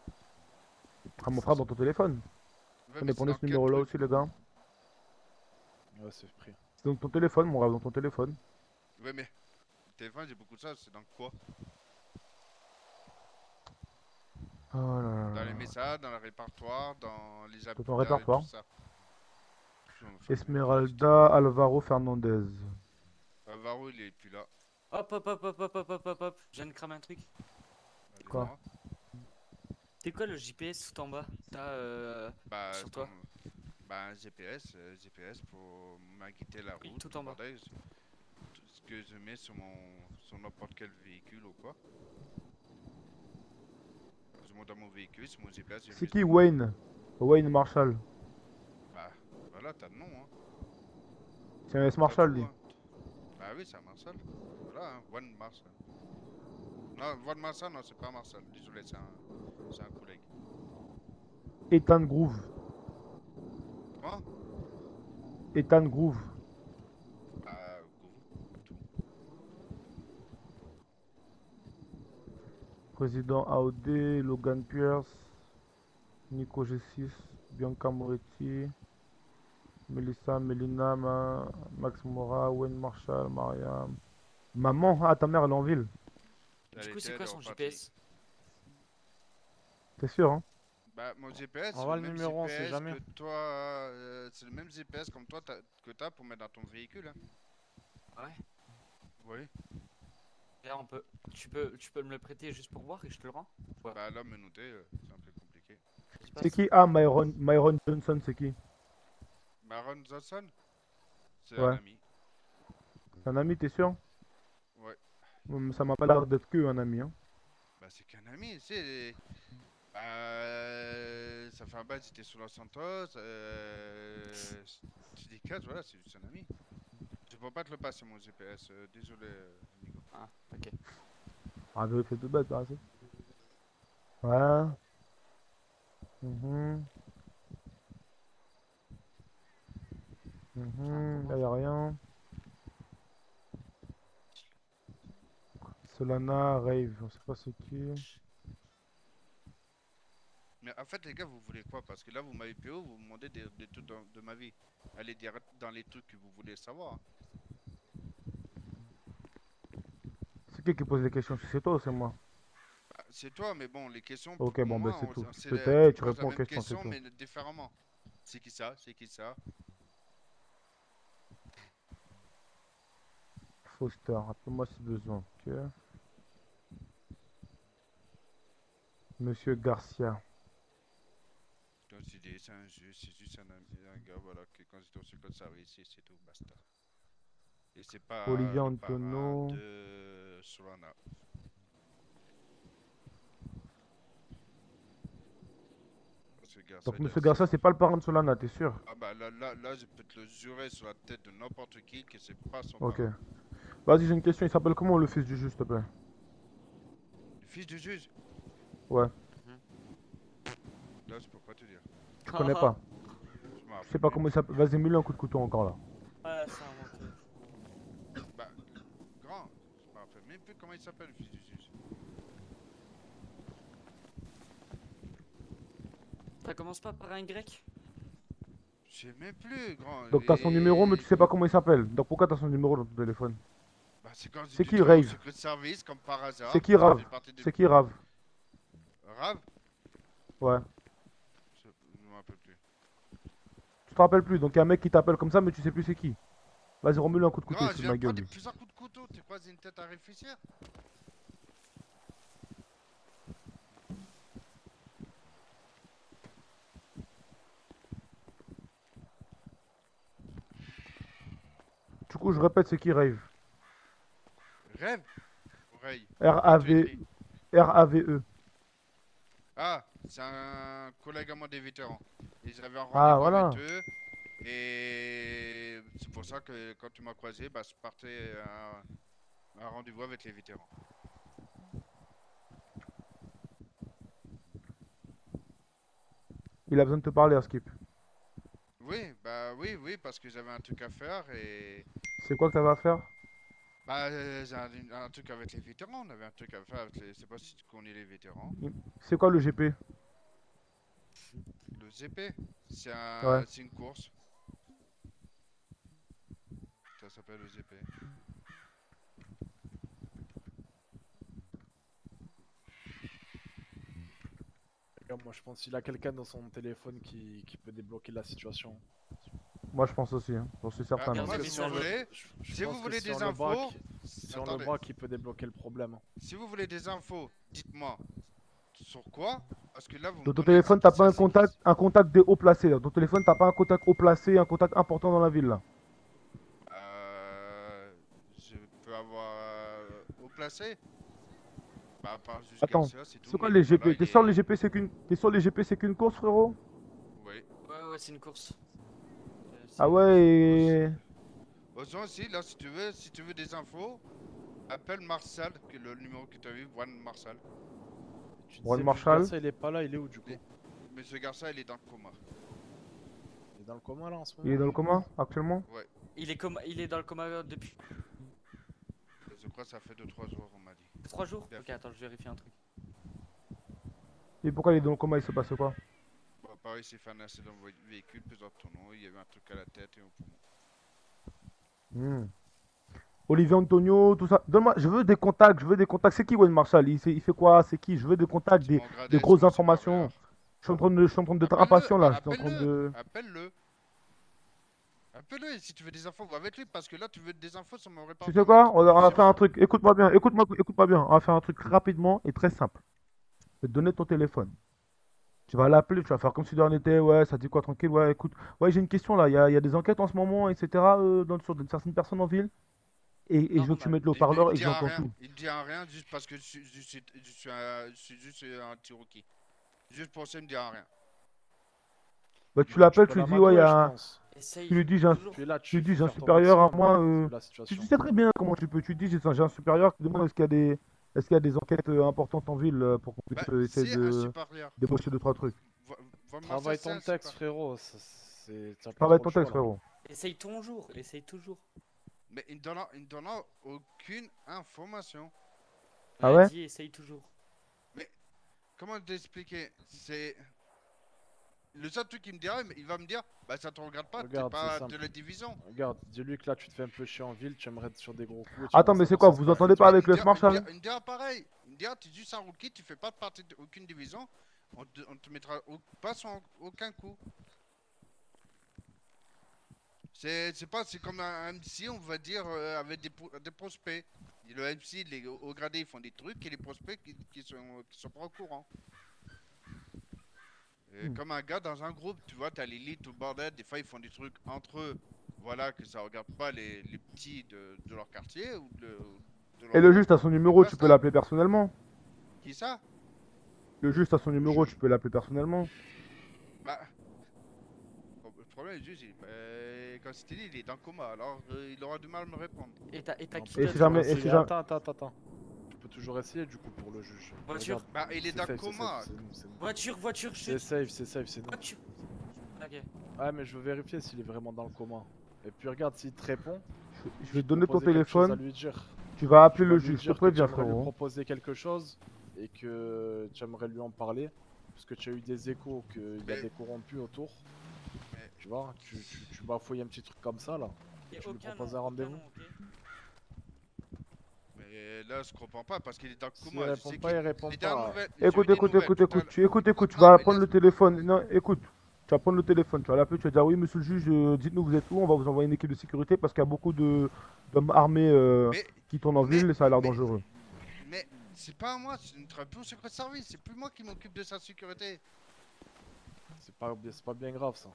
Ah, mon frère, dans ton téléphone. Ouais, On mais est c'est prenez dans ce quel numéro-là truc? aussi, les gars. Ouais, c'est pris. C'est dans ton téléphone, mon rêve, dans ton téléphone. Ouais, mais le téléphone, j'ai beaucoup de ça, c'est dans quoi? Oh là là Dans là. les messages, dans le répertoire, dans les Dans ton appels et répertoire. tout ça. Je vais me faire Esmeralda Alvaro Fernandez. Varro, il est plus là. Hop, hop, hop, hop, hop, hop, hop, hop, hop. Je viens de cramer un truc. Allez, Quoi? moi. C'est quoi le GPS tout en bas? T'as Bah, sur toi? Bah, GPS pour m'indiquer la Oui, route, tout en bas. bordel, tout ce que je mets sur n'importe quel véhicule ou quoi. Je monte dans mon véhicule, sur mon GPS, j'ai C'est mis qui ça. Wayne? Wayne Marshall. Bah, voilà, t'as le nom, hein. C'est un S T'as Marshall, tout, lui. hein. Bah oui, c'est un Marshall. Voilà, hein, One Marshall. Non, One Marshall, non, c'est pas un Marshall. Désolé, c'est un collègue. Ethan Groove. Comment? Ethan Groove. Bah, go, tout. Président AOD, Logan Pierce, Nico G6, Bianca Moretti, Melissa, Melina, Max Mora, Wayne Marshall, Mariam. Maman, ah ta mère elle est en ville. Elle Du coup, c'est était quoi dans son le parti. GPS? T'es sûr, hein? Bah, mon GPS, On c'est voit le le même numéro, on sait GPS jamais. que toi. C'est le même GPS comme toi que t'as pour mettre dans ton véhicule. Hein. Ouais. Oui. Là, tu peux me le prêter juste pour voir et je te le rends? Ouais. Bah, là, me noter, c'est un peu compliqué. Qu'est-ce qui se C'est passe? qui? Ah, Myron Johnson, c'est qui? Baron Johnson, c'est un Ouais. ami. C'est un ami, t'es sûr? Ouais. Ça m'a pas l'air d'être que un ami, hein. Bah, c'est qu'un ami, c'est. Bah, ça fait un bail, c'était sur Los Santos. Tu dis 4, voilà, c'est juste un ami. Je peux pas te le passer, mon GPS. Désolé, amigo. Ah, ok. Ah, vérifier de bête, bah, c'est. Ouais. Mhm. Mhm. Là, y a rien. Solana, Rave, on sait pas c'est qui. Mais en fait, les gars, vous voulez quoi? Parce que là, vous m'avez PO, vous me demandez des trucs de ma vie. Allez direct dans les trucs que vous voulez savoir. Hein. C'est qui pose les questions? C'est toi ou c'est moi? Bah, c'est toi, mais bon, les questions, Ok, pour bon, bah moi, c'est tout. Tu c'est te tu tais et me tu poses la réponds aux même questions, c'est question, tout. mais différemment. C'est qui ça? C'est qui ça? Foster, appelle-moi si besoin. Ok. Monsieur Garcia. Comme je dis, c'est un jeu, c'est juste un gars, voilà, qui quand j'étais au secret service, et c'est tout, basta. Et c'est pas Olivier le parrain Antonio. de Solana. Ce gars, ça, Donc, Monsieur Garcia, c'est pas le parrain de Solana, t'es sûr? Ah bah là, je peux te le jurer sur la tête de n'importe qui que c'est pas son Ok. parrain. Vas-y, j'ai une question. Il s'appelle comment le fils du juge, s'il te plaît? Le fils du juge? Ouais, Là, je peux pas te dire. tu connais pas. Je m'en Je rappelle sais pas même comment il plus. s'appelle. Vas-y, mets-lui un coup de couteau encore là. Ouais, c'est inventé. Bah, grand, je m'en rappelle même plus comment il s'appelle, le fils du juge. Ça commence pas par un Y? Je sais même plus, grand. Donc, t'as son numéro, mais tu sais pas Écoute, comment il s'appelle. Donc, pourquoi t'as son numéro dans ton téléphone? bah, c'est quand C'est tu qui, travailles au Rave? secret service, comme par C'est hasard, qui, ça Rav? fait partie de... C'est qui, Rav? Rave? Ouais. Je m'en rappelle plus. Tu te rappelles plus. Donc, il y a un mec qui t'appelle comme ça, mais tu sais plus c'est qui. Vas-y, remets-lui un coup de couteau, il Grand, se je fout de viens ma de gueule, prendre lui. plusieurs coups de couteau, tu crois que j'ai une tête à réfléchir? Du coup, je répète, c'est qui, Rave? Rêve? Oreille. Tu R-A-V... écris. R-A-V-E. Ah, c'est un collègue à moi des vétérans. Et j'avais un Ah, rendez-vous voilà. avec eux. Et c'est pour ça que quand tu m'as croisé, bah, je partais à un rendez-vous avec les vétérans. Il a besoin de te parler, Skip. Oui, bah oui, parce que j'avais un truc à faire et... C'est quoi que t'avais à faire? Bah, j'ai un truc avec les vétérans, on avait un truc à faire avec les... Je sais pas si tu connais les vétérans. C'est quoi le GP? Le GP, Ouais. c'est une course. Ça s'appelle le GP. Moi, je pense qu'il a quelqu'un dans son téléphone qui peut débloquer la situation. Moi, je pense aussi, hein. J'en suis certain. Ah, même. moi, Regarde, si message. vous voulez, Je si pense vous que voulez si on des le braque, infos... si on le Attendez. braque, il peut débloquer le problème. Si vous voulez des infos, dites-moi. Sur quoi? Parce que là, vous me Dans ton donnez téléphone, c'est t'as qui pas ça, un c'est qui contact, un contact des hauts placés. Dans ton téléphone, t'as pas un contact haut placé, un contact important dans la ville, là. Je peux avoir haut placé? Bah, à part juste Attends, Garcia, c'est tout. c'est quoi Mais les voilà, GP? il T'es sûr est... les GP c'est qu'une, t'es sûr les GP c'est qu'une course, frérot? Oui. Ouais, c'est une course. Ah ouais. Ozo aussi, là, si tu veux des infos, appelle Marshall, que le numéro que tu as vu, Juan Marshall. Tu Juan disais, Marshall. Garcia, il est pas là, il est où du coup? Monsieur Garcia, il est dans le coma. Il est dans le coma là en ce Il est moment? dans le coma actuellement? Ouais. Il est dans le coma depuis Je crois que ça fait 2-3 jours, on m'a dit. 3 jours? Bien Ok, fait. attends, je vérifie un truc. Et pourquoi il est dans le coma, il s'est passé quoi? Bon, pareil, il s'est fait un accident de véhicule, plusieurs tonneaux, il y avait un truc à la tête et au poumon. Hmm. Olivier Antonio, tout ça. Donne-moi, je veux des contacts, je veux des contacts. C'est qui Wayne Marshall? Il fait quoi? C'est qui? Je veux des contacts, C'est mon des gradé, c'est grosses mon informations. supérieur. Je suis en train d'être Appelle-le, impatient bah là. Je suis en train appelle-le, de. appelle-le. Appelle-le, et si tu veux des infos, va avec lui, parce que là, tu veux des infos sur mon Tu sais répertoire, quoi? mec. On va faire un Cherche. truc. Écoute-moi bien, écoute-moi bien. On va faire un truc rapidement et très simple. Je vais te donner ton téléphone. Tu vas l'appeler, tu vas faire comme si de rien n'était. Ouais, ça dit quoi, tranquille? Ouais, écoute. Ouais, j'ai une question là. Il y a des enquêtes en ce moment, etc. Sur certaines personnes en ville. Et je veux que tu Normal. mettes le Il me haut-parleur et que dira j'entends rien, tout. il me dira rien juste parce que je suis juste un Cherokee. Juste pour ça, il me dira rien. Bah, tu Bah, tu l'appelles, peux tu lui dis, ouais, l'amadouer, je pense. tu Essaye lui dis, toujours. Tu es là, tu lui tu dis, faut j'ai un faire ton supérieur à maximum, moi. vu la Tu situation. sais très bien comment tu peux. Tu dis, j'ai un supérieur qui demande est-ce qu'il y a des enquêtes importantes en ville pour qu'on Bah, puisse essayer c'est un de supérieur. débaucher deux, trois trucs. Vraiment, ça, Travaille c'est ton un texte, supérieur. frérot. T'as pas Travaille trop ton le choix texte, là. frérot. Essaye ton jour. Essaye toujours. Mais il me donnera aucune information. Ah Bah, ouais? dis, essaye toujours. Mais comment t'expliquer? C'est le seul truc qu'il me dira, il va me dire, bah ça te regarde pas, t'es Regarde, c'est pas de simple. la division. Regarde, dis-lui que là tu te fais un peu chier en ville, tu aimerais être sur des gros coups et tu Attends, aimerais mais c'est savoir quoi? si c'est Vous pas entendez fake. pas Mais avec Les Marshall? il me dira pareil. Il me dira, t'es juste un rookie, tu fais pas partie d'aucune division, on te mettra pas sur aucun coup. C'est pas, c'est comme un MC, on va dire, avec des prospects. Et le MC, les hauts gradés, ils font des trucs et les prospects qui sont pas au courant. Hmm. Comme un gars dans un groupe, tu vois, t'as l'élite ou le bordel, des fois ils font des trucs entre eux. Voilà, que ça regarde pas les petits de leur quartier ou de Et leur le groupe. juste à son Et numéro, tu peux basta. l'appeler personnellement. Qui ça? Le juste à son Le numéro, tu juge. peux l'appeler personnellement. Bah, le problème, le juge, comme je t'ai dit, il est dans le coma, alors il aura du mal à me répondre. Et t'as Non, qui peut Et d'autre si sur jamais, le et si essayer. téléphone? jamais. Attends. Tu peux toujours essayer du coup pour le juge. Voiture. Regarde, Bah, il est c'est dans le safe, c'est safe, coma. c'est nous, c'est nous. Voiture, je te C'est dis. safe, c'est safe, c'est nous. Voiture. Ok. Ouais, mais je veux vérifier s'il est vraiment dans le coma. Et puis regarde, s'il te répond, Je je vais vais te te donner ton proposer quelque chose à téléphone. lui dire. Tu vas Tu appeler vas le lui juge. Je te dire que tu préviens, aimerais lui frérot. proposer quelque chose et que tu aimerais lui en parler. Parce que tu as eu des échos qu'il y a Mais, des corrompus autour. mais, Tu vois, tu bafouilles un petit truc comme ça là. Et Et tu lui aucun proposes nom, un aucun rendez-vous. nom, ok? mais là, je comprends pas parce qu'il est dans le S'il coma. Je répond sais pas, qu'il. il répond Les dernières pas. nouvelles. J'ai eu Écoute, des écoute, nouvelles écoute, tout à écoute. l'heure. Écoute. Tu Non, vas mais prendre le laisse. téléphone. Non, écoute. Tu vas prendre le téléphone. Tu vas l'appeler. Tu vas dire oui, monsieur le juge, dites-nous vous êtes où. On va vous envoyer une équipe de sécurité parce qu'il y a beaucoup d'hommes armés Mais, qui tournent en mais, ville et ça a l'air mais, dangereux. mais, c'est pas à moi, je ne travaille plus au secret service, c'est plus moi qui m'occupe de sa sécurité. C'est pas bien grave ça.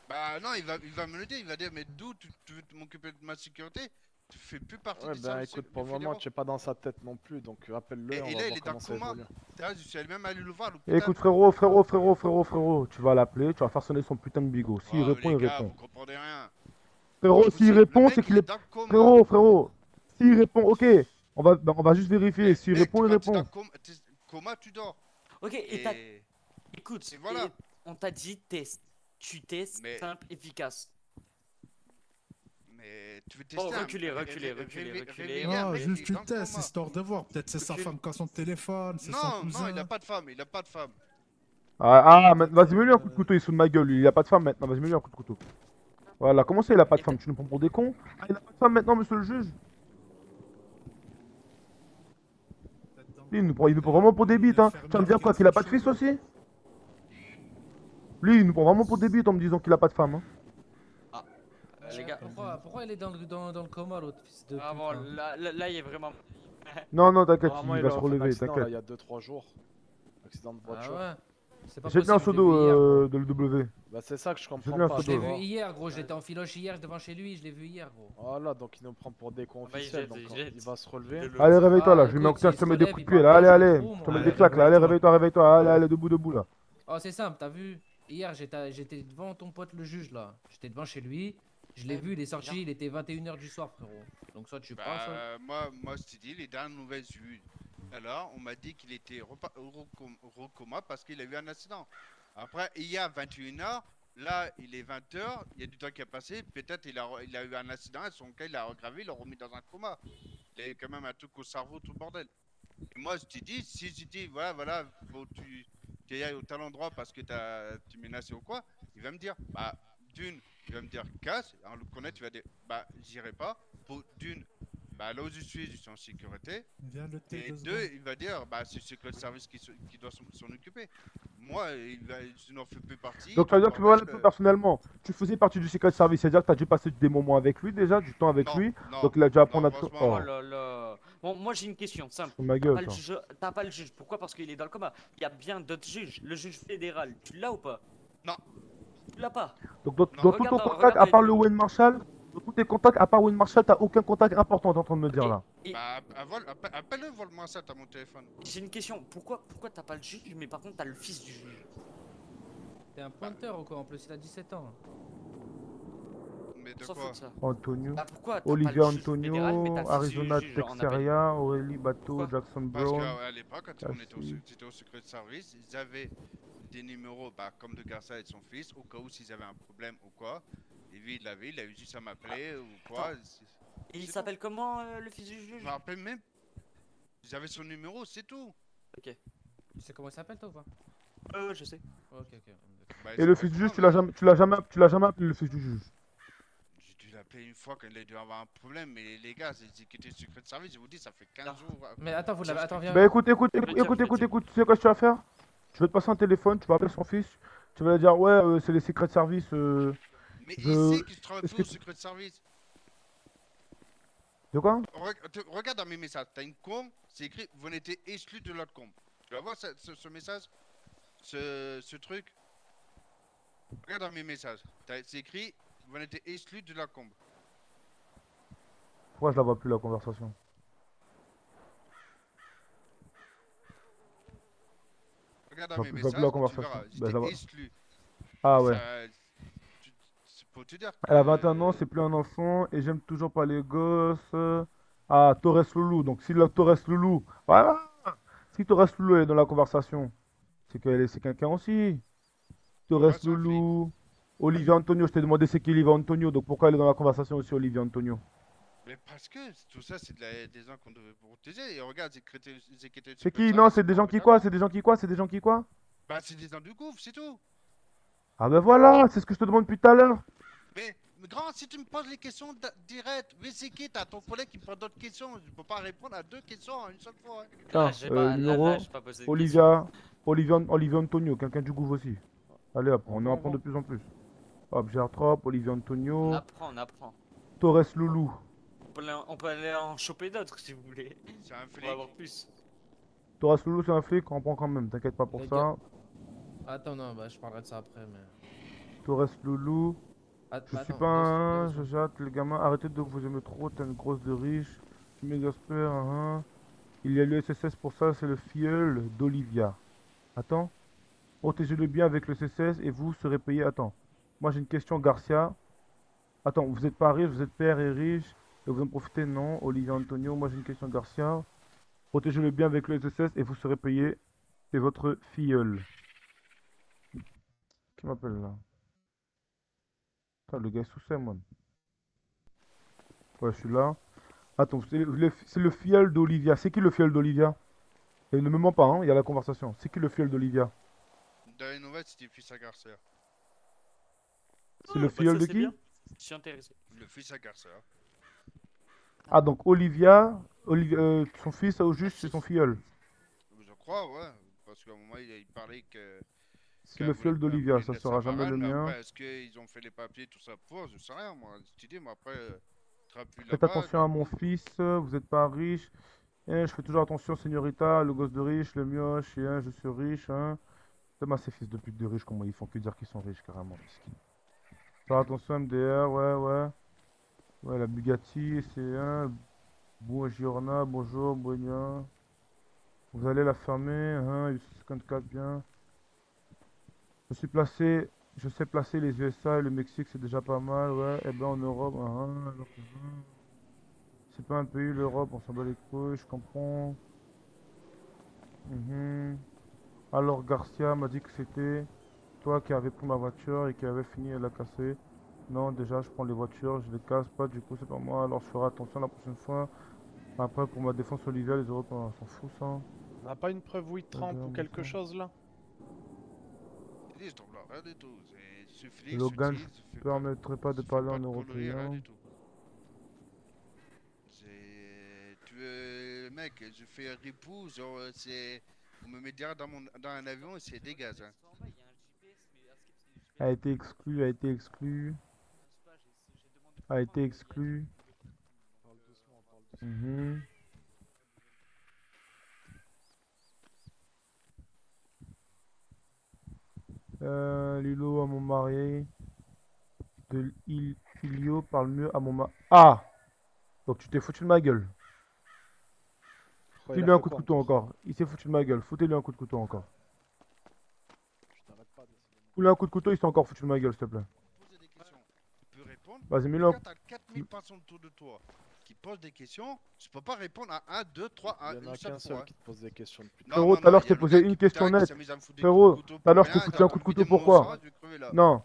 Bah non, il va me le dire, il va dire, mais d'où tu veux m'occuper de ma sécurité? Tu fais plus partie Ouais, du ben service écoute, des pour le moment, fédéraux. tu es pas dans sa tête non plus, donc appelle-le et on Et va là, il voir est dans le comment ça coma. évolue. Je suis même allé le voir à l'hôpital. Écoute, frérot. Tu vas l'appeler. Tu vas faire sonner son putain de bigot. S'il Oh, répond, les il gars, répond. vous comprenez rien. Frérot, s'il Le répond, mec, c'est qu'il il est est. dans le coma. Frérot. S'il répond, ok. On va juste vérifier. Mais S'il mec, répond, il quand tu es dans répond. le coma, coma, tu dors. Ok, Et, écoute, et voilà. on t'a dit test. Tu testes, Mais, simple, efficace. mais tu veux Bon, tester reculez. réveiller un Non, mec qui juste est tu dans le testes, coma. histoire de voir. Peut-être c'est sa femme qui a son téléphone, c'est son Non, non, il a cousin. pas de femme, il a pas de femme. Peut-être. Vas-y, mets-lui un coup de couteau, il se fout de ma gueule. Il a pas de femme maintenant. Vas-y, mets-lui un coup de couteau. Voilà, comment ça, il a pas de Et femme? Tu nous prends pour des cons? Ah, il a pas de femme maintenant, monsieur le juge? Lui, il nous prend vraiment pour des bites, hein. Tu vas me dire quoi? Qu'il a pas de fils aussi? Lui, il nous prend vraiment pour des bites en me disant qu'il a pas de femme, hein. Ah, les gars. Pourquoi il est dans le coma, l'autre fils de Ah pute, bon, là là, il est vraiment. Non, t'inquiète, Apparemment, il il va a se fait un relever, accident là t'inquiète. il y a 2-3 jours. Accident de voiture. Ah ouais? C'est pas J'ai bien un possible, je l'ai pseudo vu hier, gros. de l'EW. Bah, c'est ça que je J'ai comprends vu un pas. Je l'ai pseudo. tu vu vois. hier, gros. J'étais en filoche hier devant chez lui, je l'ai vu hier, gros. Voilà, donc il nous prend pour des cons Ah bah, il officiels, jette, donc il quand jette. il va se relever. Allez, réveille-toi là, Ah, je lui mets, écoute, tiens, je s'il te se mets des relève, coups de il pied parle là, pas, allez, je le allez, trou, je te moi. mets des Allez, claques là, allez, réveille-toi. allez, debout là. Oh, c'est simple, t'as vu? Hier, j'étais devant ton pote le juge, là. J'étais devant chez lui. Je l'ai vu, il est sorti, il était 21 h du soir, frérot. Donc soit tu prends, soit... Moi, je t'ai dit, les dernières nouvelles vues. Alors, on m'a dit qu'il était au coma parce qu'il a eu un accident. Après, hier, 21 h, là, il est 20 h, il y a du temps qui a passé. Peut-être il a eu un accident et son cas, il a aggravé, il l'a remis dans un coma. Il a eu quand même un truc au cerveau, tout le bordel. Et moi, je t'ai dit, si je dis, voilà, faut tu ailles au tel endroit parce que tu es menacé ou quoi, il va me dire, bah, d'une, il va me dire, casse, on le connaît, tu vas dire, bah, j'irai pas. Pour d'une, bah, là où je suis en sécurité. Viens le T Et 2 deux, secondes. il va dire, bah, c'est le service qui doit s'en occuper. Moi, je n'en fais plus partie Donc ça du veut dire que tu vois bordel. là, toi personnellement, tu faisais partie du Secret Service, c'est-à-dire que tu as dû passer des moments avec lui déjà, du temps avec Non, lui, non, donc il a dû apprendre non, à tout. Oh franchement, Oh, là là. Bon, moi j'ai une question simple. c'est ma T'as gueule pas le ça. juge, t'as pas le juge. Pourquoi? Parce qu'il est dans le coma. Il y a bien d'autres juges. Le juge fédéral, tu l'as ou pas? non, Tu l'as pas. Donc dans, non. dans tous tes contacts, Regarde à avec part le lui. Wayne Marshall, dans tous tes contacts, à part Wayne Marshall, t'as aucun contact important, t'es en train de me dire Et, là. et Bah, appelle-le, vole-moi ça, t'as mon téléphone. j'ai une question. Pourquoi t'as pas le juge, mais par contre t'as le fils du juge? T'es un pointeur ou quoi? En plus, il a 17 ans. Mais On de s'en fout quoi? de ça. Antonio, Bah pourquoi t'as pas le Olivia juge fédéral, mais t'as Antonio, le fils du Arizona juge en appel? Texeria, Aurélie Bateau, Pourquoi? Jackson Parce Brown, qu'à l'époque, quand on était Cassie. c'était au secret de service, ils avaient des numéros, bah, comme de Garcia et de son fils, au cas où s'ils avaient un problème ou quoi. Et lui, il l'avait, il a eu juste à m'appeler ou quoi. Attends. Et il C'est tout. s'appelle comment le fils du Je juge? me rappelle même, j'avais son numéro, c'est tout. Ok. Tu sais comment il s'appelle, toi ou pas? Je sais. Ok, ok. D'accord. Bah, il Et le s'appelle fils du juge, comment, tu l'as jamais appelé le fils du juge. J'ai dû l'appeler une fois quand il a dû avoir un problème, mais les gars, c'est qui était secret de service, je vous dis, ça fait 15 Non. jours. Mais attends, vous l'avez. Attends, viens. Bah écoute, Je vais dire, je vais dire. tu sais quoi tu vas faire? Je vais te passer un téléphone, tu vas appeler son fils, tu vas lui dire ouais, c'est les secrets de service, Mais il je... sait que je travaille Est-ce plus que... au secret de service. De quoi? Regarde dans mes messages, t'as une combe, c'est écrit, vous n'êtes exclu de l'autre combe. Tu vas voir ce message, ce truc. Regarde dans mes messages, c'est écrit, vous n'êtes exclu de la combe. Pourquoi je la vois plus la conversation? Regarde dans mes Je vois plus la messages et tu conversation. verras, Bah, je j'étais la vois. exclu. Ah ouais. Ça, c'est pour te dire Elle a 21 ans, que... c'est plus un enfant, et j'aime toujours pas les gosses. Ah, Torres Loulou. Donc si le Torres Loulou... Voilà. Si Torres Loulou est dans la conversation, c'est quelqu'un aussi. Pour Torres moi, c'est un flic. Loulou. Olivia Antonio, je t'ai demandé c'est qui Olivia Antonio, donc pourquoi elle est dans la conversation aussi, Olivia Antonio? Mais parce que tout ça, c'est des gens qu'on devait protéger. Et regarde, c'est qui étaient C'est secret de qui? Non, service, c'est c'est des pas gens avec qui quoi? avant. C'est des gens qui quoi? C'est des gens qui quoi? Bah, c'est des gens du gouffre, c'est tout. Ah ben voilà, c'est ce que je te demande depuis tout à l'heure. Mais grand, si tu me poses les questions directes, mais c'est qui? T'as ton collègue qui me pose d'autres questions. Je peux pas répondre à deux questions en une seule fois. Hein. Là, Tiens, j'ai pas, numéro, j'ai pas posé de question. Olivia, Olivia Antonio, quelqu'un du gouffre aussi. Allez hop, on en apprend de plus en plus. Hop, Gertrop, Olivia On Antonio, apprend, on apprend. Torres Loulou. On peut aller en choper d'autres si vous voulez. C'est un On va flic. avoir plus. Torres Loulou, c'est un flic, on prend quand même, t'inquiète pas pour Les ça. gars. Attends, non, bah je parlerai de ça après, mais. Torres Loulou, je suis Attends, pas un, 2 je secondes. jette les gamins, arrêtez de vous aimer trop, t'es une grosse de riche. Je suis méga super, hein. Il y a le SSS pour ça, c'est le filleul d'Olivia. Attends, protégez-le bien avec le SSS et vous serez payé. Attends, moi j'ai une question, Garcia. Attends, vous êtes pas riche, vous êtes père et riche, et vous en profitez? Non, Olivia Antonio, moi j'ai une question, Garcia. Protégez-le bien avec le SSS et vous serez payé. C'est votre filleul. Qui m'appelle là? Putain, le gars est sous moi. Ouais, je suis là. Attends, c'est le filleul d'Olivia. C'est qui le filleul d'Olivia? Et ne me mens pas, hein, il y a la conversation. C'est qui le filleul d'Olivia? Dans les nouvelles, c'était fils à Garcia. C'est le Bah, filleul ça, de c'est qui? bien. Je suis intéressé. Le fils à Garcia. Ah, donc Olivia, son fils au juste, c'est son filleul. Je crois, ouais. Parce qu'à un moment, il parlait que. C'est Qu'elle le voulait filleul d'Olivia, appeler ça de sera sa jamais le marraine, mais mien. après, est-ce qu'ils ont fait les papiers, tout ça pour? Je sais rien, moi. Je te dis, mais après, tu seras plus Faites là-bas. attention à mon fils, vous n'êtes pas riche. Je fais toujours attention, señorita, le gosse de riche, le mioche, et je suis riche. C'est moi ces fils de pute de riches, comment ils font que dire qu'ils sont riches, carrément. Miskin. Faire attention, MDR, ouais, ouais. Ouais, la Bugatti, c'est un. Buongiorno, bonjour, bonjour. Vous allez la fermer, hein, 54 bien. Je suis placé, je sais placer les USA et le Mexique, c'est déjà pas mal, ouais. Et ben en Europe, alors, c'est pas un pays, l'Europe, on s'en bat les couilles, je comprends. Mhm. Alors Garcia m'a dit que c'était toi qui avais pris ma voiture et qui avait fini à la casser. Non, déjà je prends les voitures, je les casse pas, du coup c'est pas moi, alors je ferai attention la prochaine fois. Après pour ma défense Olivia, les Européens, on s'en fout ça. On n'a pas une preuve où il trempe ou quelque chose là? dit, je t'en rien du tout. C'est Félix, Logan, je je ne permettrai pas de fais parler pas en de conneries, rien européen. du tout. Tu veux, mec, je fais un ripou, genre, c'est. On me met direct dans un avion et c'est dégage, hein. Il y a un GPS, mais à ce qui est le A GPS, été exclu, a été exclu, je sais pas, j'ai demandé a plusieurs fois, été mais il y a exclu. jamais trouvé personne. Parle Donc, doucement, parle doucement. Mhm. Lilo à mon marié. Ilio parle mieux à mon mari. Ah! Donc tu t'es foutu de ma gueule. Quoi, il a Foutez-lui un fait coup de quoi couteau encore. Il s'est foutu de ma gueule. Foutez-lui un coup de couteau encore. Je t'arrête pas, décidément. Foutez-lui un coup de couteau, il s'est encore foutu de ma gueule, s'il te plaît. Poser des questions. Tu peux répondre. Vas-y, Mais mets-le. quand t'as 4000 personnes autour de toi qui posent des questions, je peux pas répondre à 1, 2, 3, Il y en une a seule qu'un seul fois. qui te pose des questions depuis tout à Non, Frérot, l'heure. tout à l'heure, il je y a t'ai le posé gars une qui, question putain, qui nette. s'amuse à me foutre des coups de Frérot, couteau tout à pour l'heure, je t'ai rien, foutu il un a coup de vidé couteau. mon Pourquoi? sang, je vais crever là. Non.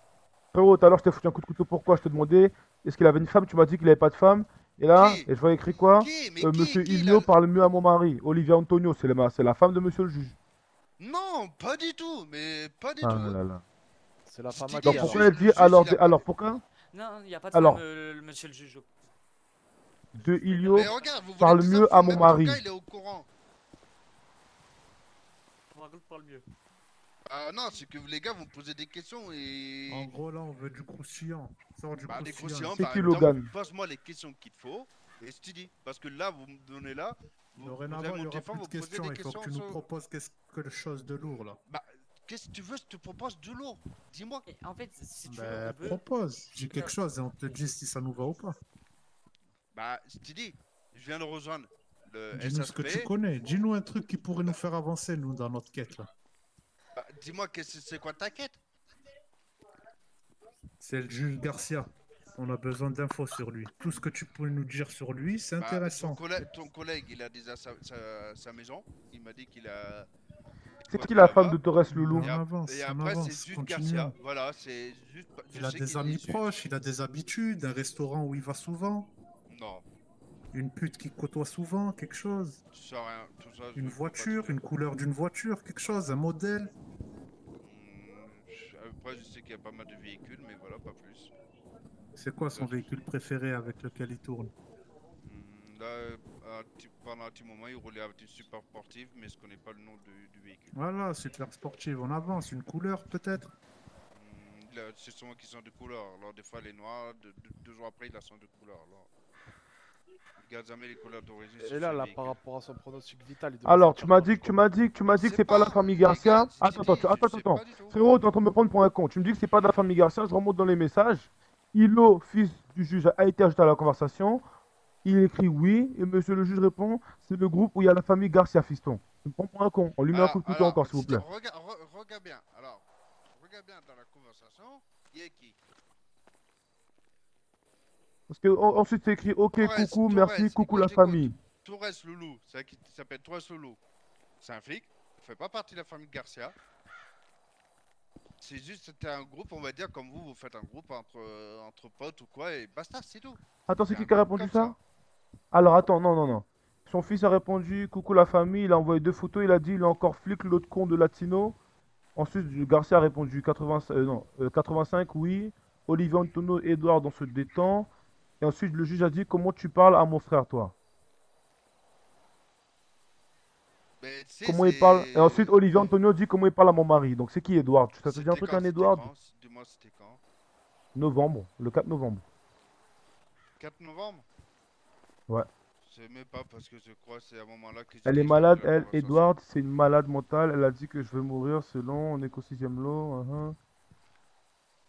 Frérot, tout à l'heure, je t'ai foutu un coup de couteau. Pourquoi? Je te demandais, est-ce qu'il avait une femme? Tu m'as dit qu'il avait pas de femme. Et là, Qui? et je vois écrit quoi? Qui? Mais Monsieur qui il a... Ilio parle mieux à mon mari. Olivia Antonio, c'est la femme de monsieur le juge. Non, pas du tout, mais pas du Ah tout. là là. C'est la Je femme t'ai à dit, Donc qui alors? pourquoi elle le dit juge, il a alors parlé. pourquoi? Non, il n'y a pas de femme, Alors, monsieur le juge. de Mais Ilio Mais regarde, vous voulez parle des mieux à infos, mon même ton gars, mari. il est au courant. Margot parle mieux. Ah non, c'est que les gars vont me poser des questions et... En gros, là, on veut du croustillant. Sors du Bah, des croustillant. croustillants, C'est bah, qui Logan? pose-moi les questions qu'il faut et je te dis. Parce que là, vous me donnez là, vous avez Dorénavant, il mon n'y aura téléphone, plus de vous me posez questions. des Il faut que questions tu nous sur... proposes quelque chose de lourd, là. Bah, qu'est-ce que tu veux, je te propose du lourd. Dis-moi. Et en fait, si tu veux, Ben, on peut. propose. J'ai Non, quelque chose et on te dit si ça nous va ou pas. Bah, je te dis, je viens de rejoindre le Dis-nous ce que tu SASP. connais. Dis-nous un truc qui pourrait nous faire avancer, nous, dans notre quête, là. Bah, dis-moi, c'est quoi ta quête? C'est le juge Garcia. On a besoin d'infos sur lui. Tout ce que tu peux nous dire sur lui, c'est Bah, intéressant. ton collègue, il a déjà sa maison. Il m'a dit qu'il a C'est quoi qui faire la femme là-bas. de Torres Mais Loulou? Et on après, c'est avance, juste Garcia. continuons. Voilà, c'est juste. Je Il a sais des qu'il est amis juge. proches, il a des habitudes, un restaurant où il va souvent, Non, une pute qu'il côtoie souvent, quelque chose. tu sais rien. Tout ça, je Une peux pas te voiture, dire. une couleur d'une voiture, quelque chose, un modèle. Après, je sais qu'il y a pas mal de véhicules, mais voilà, pas plus. C'est quoi son véhicule préféré avec lequel il tourne? Là, pendant un petit moment, il roulait avec une super sportive, mais je connais pas le nom du véhicule. Voilà, super sportive, on avance, une couleur peut-être? Là, c'est souvent qui sont de couleur. Alors, des fois, les noirs, 2 jours après, ils sont de couleur. Alors, il garde jamais les couleurs d'origine sur Et là, ses par véhicules. rapport à son pronostic vital, il devrait Alors, sortir quand, du coup? tu m'as dit Je que sais c'est pas la pas, famille les gars, Garcia. je t'ai dit, je sais Attends. pas du tout. Frérot, t'es en train de me prendre pour un con. Tu me dis que c'est pas de la famille Garcia, je remonte dans les messages. Ilo, fils du juge, a été ajouté à la conversation. Il écrit oui, et monsieur le juge répond, c'est le groupe où il y a la famille Garcia, fiston. Tu me prends pour un con. On lui met un coup de couteau encore, s'il vous plaît. Regarde bien. Alors, regarde bien dans la conversation. Il y a qui? Parce que ensuite c'est écrit ok, coucou, merci, coucou la écoute, famille. Torres Loulou, c'est qui s'appelle Torres Loulou. C'est un flic. Il fait pas partie de la famille Garcia. C'est juste, c'était un groupe, on va dire, comme vous faites un groupe entre potes ou quoi, et basta, c'est tout. Attends, c'est C'est qui un qui a groupe répondu comme ça? Alors attends, non. Son fils a répondu coucou la famille, il a envoyé 2 photos, il a dit il est encore flic, l'autre con de Latino. Ensuite, Garcia a répondu 85, oui. Olivier Antonio, Edouard, on se détend. Et ensuite, le juge a dit comment tu parles à mon frère, toi? Mais tu sais, Comment il parle? Et ensuite, Olivier Antonio dit comment il parle à mon mari. Donc c'est qui Edouard? Ça te dit un truc, un Edouard? Dis-moi, c'était quand? Novembre, le 4 novembre. 4 novembre? Ouais. Je sais même pas, parce que je crois que c'est à un moment-là que Elle est j'ai malade, de la elle, conversation. Edward, c'est une malade mentale. Elle a dit que je vais mourir selon, on est qu'au 6e lot.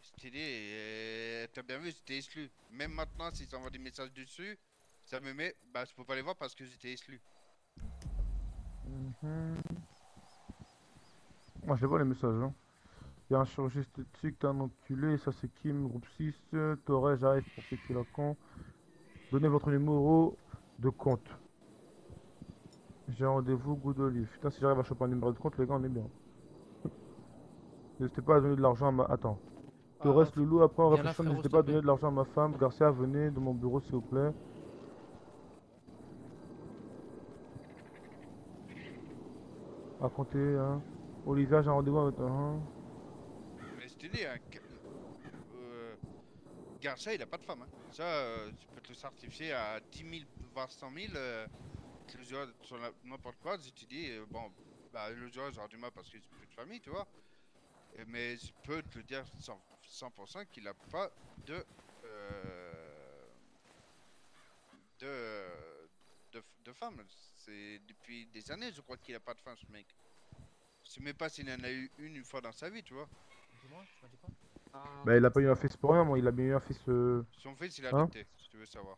Je t'ai dit, t'as bien vu, j'étais exclu. Même maintenant, si j'envoie des messages dessus, ça me met. Bah, je peux pas les voir parce que j'étais exclu. Moi, je les vois les messages. Hein. Il y a un chirurgien esthétique, t'es un enculé. Ça, c'est Kim, groupe 6. Torres, j'arrive pour péter la con. Donnez votre numéro de compte. J'ai rendez-vous, good olive. Putain, si j'arrive à choper un numéro de compte, les gars, on est bien. N'hésitez pas à donner de l'argent à ma. Attends. Torres, Loulou, après en viens là, réflexion, frérot, n'hésitez s'il pas à te plaît. donner de l'argent à ma femme. Garcia, venez de mon bureau, s'il vous plaît. À compter, hein. Olivia, j'ai un rendez-vous avec. dis, Garcia, il a pas de femme. Hein. Ça, tu peux te le certifier à 10 000, voire 100 000. Le joueur sur n'importe quoi, si tu dis, bon, bah, le joueur aura du mal parce qu'il n'a plus de famille, tu vois. Mais je peux te le dire 100% qu'il n'a pas de, de femme. C'est depuis des années, je crois qu'il n'a pas de femme, ce mec. Je sais même pas s'il en a eu une fois dans sa vie, tu vois. Dis-moi, tu m'as dit quoi? Bah, il a pas eu un fils pour rien, moi, il a bien eu un fils. Son fils, il a Hein? adopté, si tu veux savoir.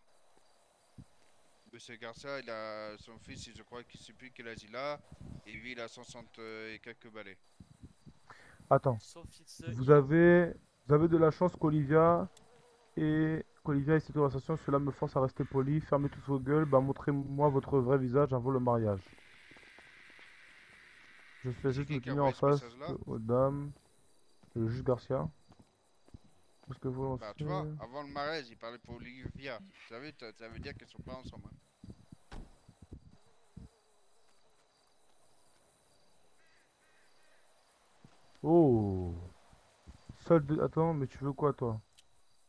Monsieur Garcia, il a son fils, je crois qu'il sait plus quel âge il a, et lui, il a 60 et quelques balais. Attends, Son fils, vous il a- avez, vous avez de la chance qu'Olivia et cette conversation, cela me force à rester poli. Fermez toutes vos gueules, bah montrez-moi votre vrai visage avant le mariage. Je fais C'est juste qui me qui a tenir en envoyé ce face message-là? aux dames. Le juge Garcia. Parce que vous Bah, lancez. tu vois, avant le mariage, il parlait pour Olivia. Tu savais, ça veut dire qu'ils sont pas ensemble. Hein. Oh! Attends, mais tu veux quoi, toi?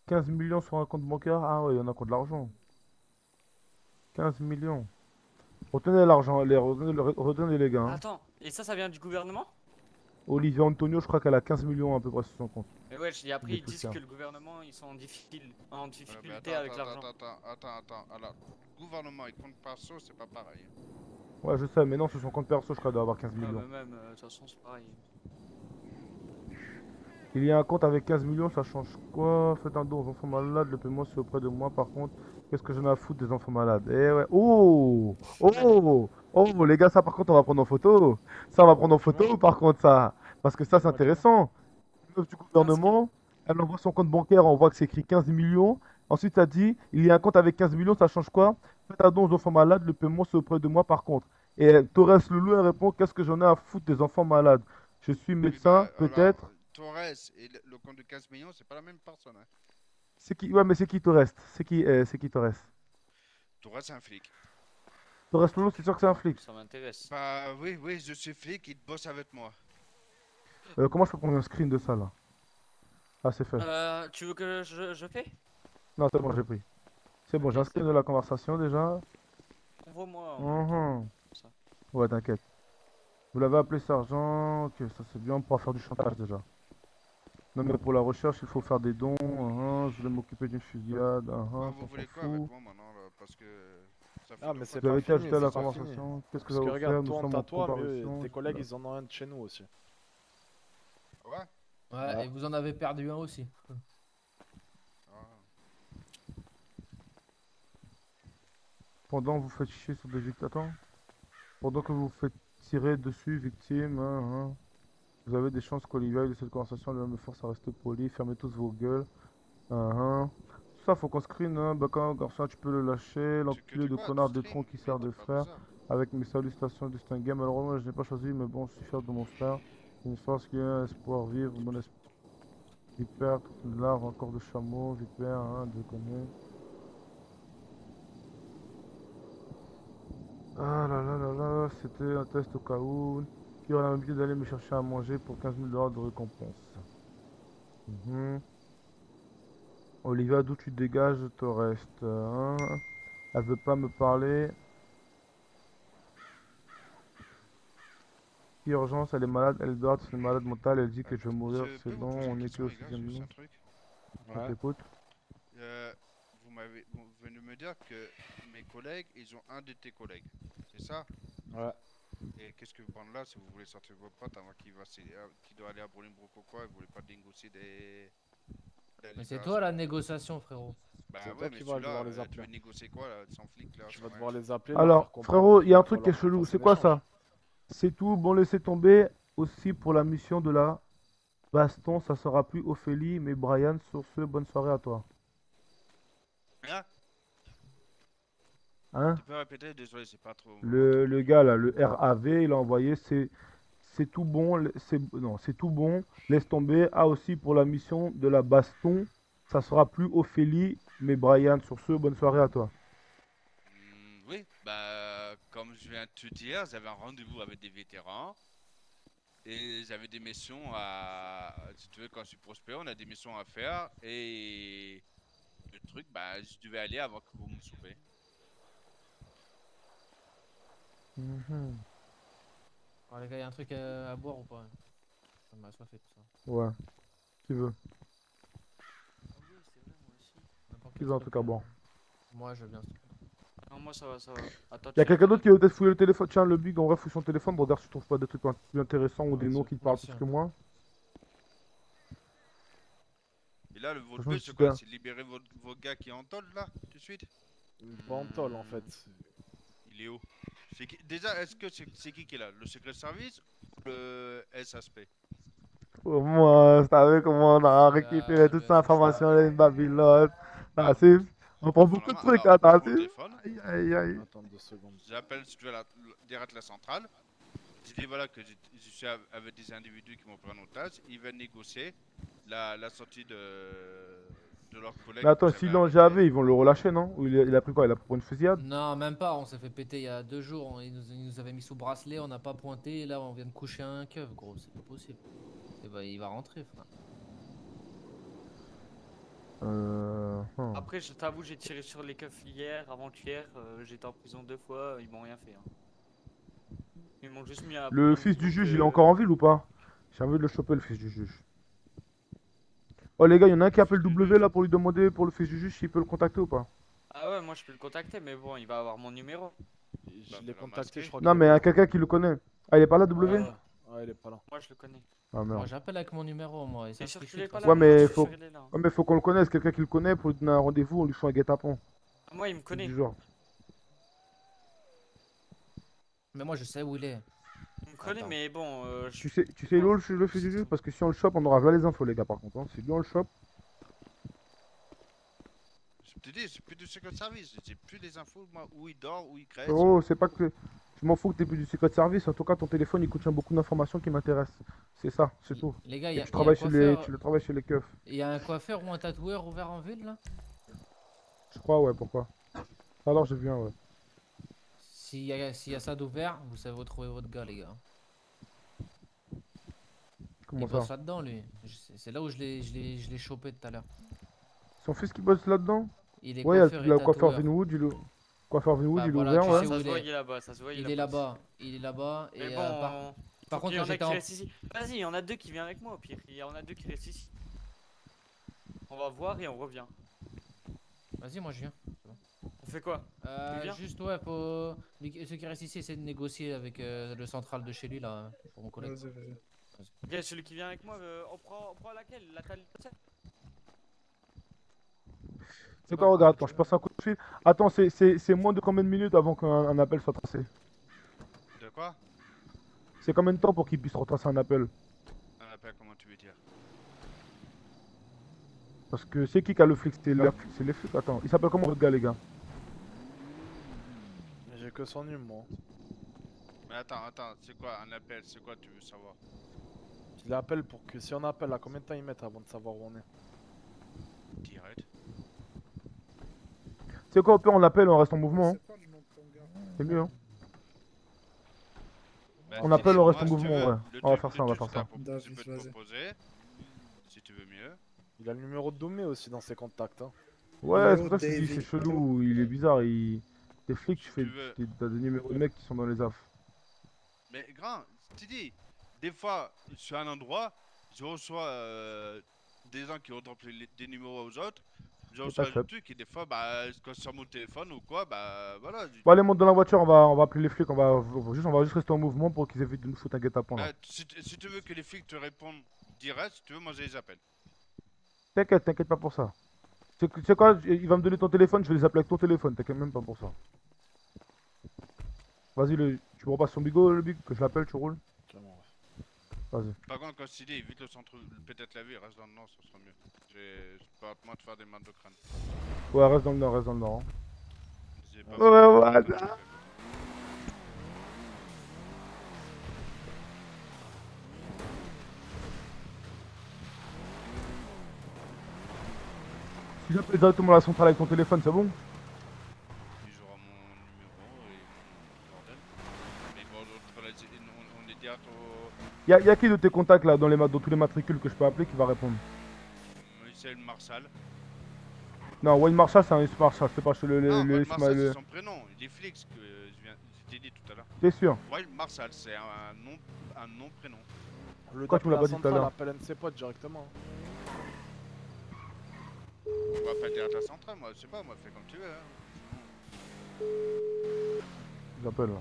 15 millions sur un compte bancaire? Ah ouais, il y en a quoi de l'argent. 15 millions. Retenez l'argent, retenez les gars. Hein. Attends, et ça vient du gouvernement? Olivia Antonio, je crois qu'elle a 15 millions à peu près sur son compte. Mais ouais, et après Des ils disent poussières. que le gouvernement, ils sont en Mais difficulté avec l'argent. attends. Alors, le gouvernement et compte perso, c'est pas pareil. Ouais, je sais, mais non, sur son compte perso, je crois, elle doit avoir 15 Ouais, millions. mais même, de toute façon, c'est pareil. Il y a un compte avec 15 millions, ça change quoi? Faites un don aux enfants malades, le paiement c'est auprès de moi. Par contre, qu'est-ce que j'en ai à foutre des enfants malades? Eh ouais. Oh! Oh! Oh, les gars, ça par contre, on va prendre en photo. Ça, on va prendre en photo par contre, ça. Parce que ça, c'est Dis-moi, dis-moi. intéressant. Une meuf du gouvernement, elle envoie son compte bancaire, on voit que c'est écrit 15 millions. Ensuite, ça dit, il y a un compte avec 15 millions, ça change quoi? Faites un don aux enfants malades, le paiement c'est auprès de moi par contre. Et Torres Loulou, elle répond, qu'est-ce que j'en ai à foutre des enfants malades? Je suis Oui, médecin, bah, alors, peut-être. Torres et le compte de 15 millions, c'est pas la même personne. Hein. C'est qui? Ouais, mais c'est qui Torres? C'est qui Torres? Torres, c'est un flic. Torres Loulou, c'est sûr que c'est un flic. Ça m'intéresse. Bah, oui, je suis flic, il bosse avec moi. Comment je peux prendre un screen de ça là? Ah, c'est fait. Tu veux que je fais? Non, c'est bon, j'ai pris. C'est bon, Ok, j'ai un c'est screen de la conversation déjà. Envoie-moi en même temps. Mhm. Ça. Ouais, t'inquiète. Vous l'avez appelé sergent. Ok, ça c'est bien, on pourra faire du chantage déjà. Non, mais pour la recherche, il faut faire des dons. Je voulais m'occuper d'une fusillade. Bah, ça, vous on voulez s'en quoi avec fout. moi maintenant là, parce que ça fait Ah, deux mais fois c'est Vous avez pas été fini, ajouté à la c'est pas fini. conversation. Qu'est-ce que Parce ça que va vous regarde, faire? toi Nous on sommes en tatoue, mais comparution. tes collègues ils en ont un de chez nous aussi. Ouais. Ouais, Ouais. et vous en avez perdu un aussi. Ah. Pendant que vous faites chier sur des victimes. Attends. Pendant que vous faites tirer dessus, victime. Vous avez des chances qu'Olivia ait de cette conversation elle me force à rester poli. Fermez tous vos gueules. Tout ça, faut qu'on screen. Bah, quand Garçon, tu peux le lâcher. Que L'enculé tu de quoi, connard tu de stream? tronc qui Mais sert de t'as pas frère. besoin. Avec mes salutations distinguées. Malheureusement, je n'ai pas choisi, mais bon, je suis fier de mon frère. Une force qui a un espoir vivre. Mon espoir. Vipère, toute une larve, encore de chameau. Vipère, je connais. Ah là là là là, c'était un test au cas où. Qui aurait l'habitude d'aller me chercher à manger pour 15 000 $ de récompense. Olivia, d'où tu dégages, te reste. Elle veut pas me parler. Urgence, elle est malade, elle dort, c'est une malade mentale, elle dit que je vais mourir, Je c'est peux vous bon, poser une on est que question, au les gars, 6ème juste jour. un truc. On Ouais. t'écoute. Vous venez de me dire que mes collègues, ils ont un de tes collègues. C'est ça? Ouais. Et qu'est-ce que vous parlez là si vous voulez sortir vos potes avant qu'il doit aller à Bolingbroke ou quoi, vous voulez pas négocier la Mais c'est libération? toi la négociation, frérot. Bah C'est ouais, toi mais qui vas celui-là, devoir les tu appeler. veux négocier quoi là, sans flic là, Tu sans vas rien. devoir les appeler, leur Alors, faire comprendre frérot, il y a un qu'il truc va qui est falloir chelou, qu'on fasse c'est un quoi échange. ça? C'est tout, bon, laissez tomber. Aussi pour la mission de la baston, ça sera plus Ophélie, mais Brian. Sur ce, bonne soirée à toi. Hein? Hein? Tu peux répéter? Désolé, c'est pas trop. Le gars là, le RAV, il a envoyé, c'est tout bon, non, c'est tout bon, laisse tomber. Ah, aussi pour la mission de la baston, ça sera plus Ophélie, mais Brian. Sur ce, bonne soirée à toi. Oui, bah comme je viens de te dire, j'avais un rendez-vous avec des vétérans. Et j'avais des missions à. Si tu veux, quand je suis prospect, on a des missions à faire. Et le truc, bah, je devais aller avant que vous me sauvez. Mhm. Alors, les gars, y a un truc à boire ou pas? Ça m'a assoiffé tout ça. Ouais, qui veut? Oui, c'est vrai, moi aussi. N'importe Qui quel veut un truc, truc à boire? Moi, je veux bien. Non, moi ça va, ça va. Attends, Y'a tu veux quelqu'un d'autre parler? qui veut peut-être fouiller le téléphone? Tiens, le big, en vrai, fouille son téléphone, regarde si tu trouves pas des trucs plus intéressants ou des noms qui te parlent Merci, plus hein. que moi. Et là, De toute votre façon, but, si c'est t'as- quoi? C'est libérer vos gars qui en tôle, là, tout de suite? Pas en tôle en fait. Il est où? Déjà, est-ce que c'est qui est là? Le secret service ou le SASP? Au moins, t'as vu comment on a récupéré toutes Le ces informations FHP. de Babylone. T'as su? On prend Prends la beaucoup de main. trucs, Alors, hein, t'as prends le su? téléphone. Aïe, aïe, aïe. Attends 2 secondes. J'appelle, si tu veux, direct la centrale. Je dis voilà que je suis avec des individus qui m'ont pris en otage. Ils veulent négocier la sortie de leurs collègues Mais que attends, j'avais s'ils l'ont arrêtés. GAV, ils vont le relâcher, non? Ou il a pris quoi? Il a pris pour une fusillade? Non, même pas, on s'est fait péter il y a 2 jours. Il nous avait mis sous bracelet, on n'a pas pointé. Et là, on vient de coucher un keuf, gros. C'est pas possible. Et bah, il va rentrer, frère. Après, je t'avoue, j'ai tiré sur les keufs hier, avant-hier. J'étais en prison 2 fois, ils m'ont rien fait. Hein. Ils m'ont juste mis à Le prison fils du pour juge, il est que. encore en ville ou pas? J'ai envie de le choper, le fils du juge. Oh les gars, y'en a un qui appelle W là pour lui demander pour le fils du juge s'il peut le contacter ou pas? Ah ouais, moi je peux le contacter, mais bon, il va avoir mon numéro. Je Bah, l'ai fais-le contacté, masquer. je crois qu'il Non, est mais pas y a là. quelqu'un qui le connaît. Ah, il est pas là, W? Ouais, ouais, il est pas là. Moi je le connais. Ah Moi, merde. j'appelle avec mon numéro, moi. Et ça T'es se sûr fait qu'il est pas de toute là? Ouais, façon. Moi je mais suis faut... sûr qu'il est là. ouais, mais faut qu'on le connaisse, quelqu'un qui le connaît pour lui donner un rendez-vous, on lui fait un guet-apens. Ah, moi il me C'est connaît. du genre. Mais moi, je sais où il est. Il me connaît, Attends. mais bon, Tu sais où le fils du juge? Parce que si on le chope, on aura là les infos, les gars, par contre. Hein. Si lui on le chope, Je te dis, c'est plus du secret service. J'ai plus les infos, moi, où il dort, où il crèche. oh, c'est pas que. Je m'en fous que t'aies plus du secret service. En tout cas, ton téléphone il contient beaucoup d'informations qui m'intéressent. C'est ça, c'est tout. Les gars, Et il y a tu un travailles chez les, coiffeur. tu le travailles chez les keufs. Il y a un coiffeur ou un tatoueur ouvert en ville, là? Je crois, ouais, pourquoi? Alors j'ai vu un, ouais. S'il y a ça d'ouvert, vous savez retrouver votre gars, les gars. Comment Il bosse ça? là-dedans, lui. C'est là où je l'ai chopé tout à l'heure. Son fils qui bosse là-dedans? Il est Ouais, il y a coiffeur et le coiffeur tatoueur. Vinwood, coiffeur Vinwood, Bah il est voilà, ouvert, tu ouais. sais où ça il se voit, est. il est là-bas, ça se voit, Il a est pas là-bas. Il est là-bas. Mais Et bon, par faut qu'il contre, y en a j'étais qui en. restent ici. Vas-y, il y en a deux qui viennent avec moi au pire. Il y en a deux qui restent ici. On va voir et on revient. Vas-y, moi je viens. On fait quoi? viens Juste, ouais, faut. Ceux qui restent ici, essaient de négocier avec le central de chez lui, là, pour mon collègue. Vas-y, vas-y. Ok, celui qui vient avec moi, on prend laquelle? La taille. C'est quoi, regarde, quand je passe un coup de fil. Attends, c'est moins de combien de minutes avant qu'un appel soit tracé? De quoi? C'est combien de temps pour qu'il puisse retracer un appel? Un appel, comment tu veux dire? Parce que c'est qui a le flic? C'est les flics, attends. Il s'appelle comment votre gars, les gars? J'ai que son numéro, moi. Mais attends, c'est quoi un appel? C'est quoi tu veux savoir? Il appelle pour que si on appelle, à combien de temps ils mettent avant de savoir où on est? Direct. C'est quoi, au pire, on l'appelle, on reste en mouvement. Hein. C'est pas le nom de ton gars. C'est mieux, hein. Bah, On je appelle, dis, on reste moi, en si tu mouvement, veux, ouais. le On va truc- faire le ça, on va truc, faire ça. je peux David, te vas-y. proposer, si tu veux mieux. Il a le numéro de Doumé aussi dans ses contacts. Hein. Ouais, c'est Yo, pour ça que je te dis, David. c'est chelou, il est bizarre, T'es flic, tu Si fais... tu veux. T'as des numéros de mecs qui sont dans les affres. Mais grand, tu dis, des fois, je suis à un endroit, je reçois des gens qui redressent des numéros aux autres, je reçois le t'acceptes. truc et des fois, bah, quand je sors mon téléphone ou quoi, bah voilà. Bon, allez, monte dans la voiture, on va appeler les flics, on va juste rester en mouvement pour qu'ils évitent de nous foutre un guet-apens là. Bah, si tu veux que les flics te répondent direct, si tu veux, moi je les appelle. T'inquiète pas pour ça. Tu sais quoi, il va me donner ton téléphone, je vais les appeler avec ton téléphone, t'inquiète même pas pour ça. Vas-y, tu me repasses son bigot, le big, que je l'appelle, tu roules. Tiens, bon, Vas-y. Par contre, quand je t'ai dit, évite le centre, peut-être la vie, reste dans le nord, ça sera mieux. Je peux pas te faire des mains de crâne. Ouais, reste dans le nord, Hein. J'ai pas Ouais, fait- voilà. Si j'appelle directement la centrale avec ton téléphone, c'est bon? Puis j'aurai mon numéro et mon bordel. Mais bon, on est direct au. Y a qui de tes contacts là dans tous les matricules que je peux appeler qui va répondre? C'est le Marshall. Non, Wayne Marshall, c'est un US Marshall, c'est pas Non, le Wild Marshall, c'est Ismaël. son prénom. Il est Flix que je t'ai dit tout à l'heure. T'es sûr? Wild Marshall, c'est un nom prénom. Le Pourquoi tu me l'as pas dit tout à l'heure? Appelle un de ses potes directement. On va faire direct à la centrale, moi, je sais pas, moi, fais comme tu veux. Hein. J'appelle là.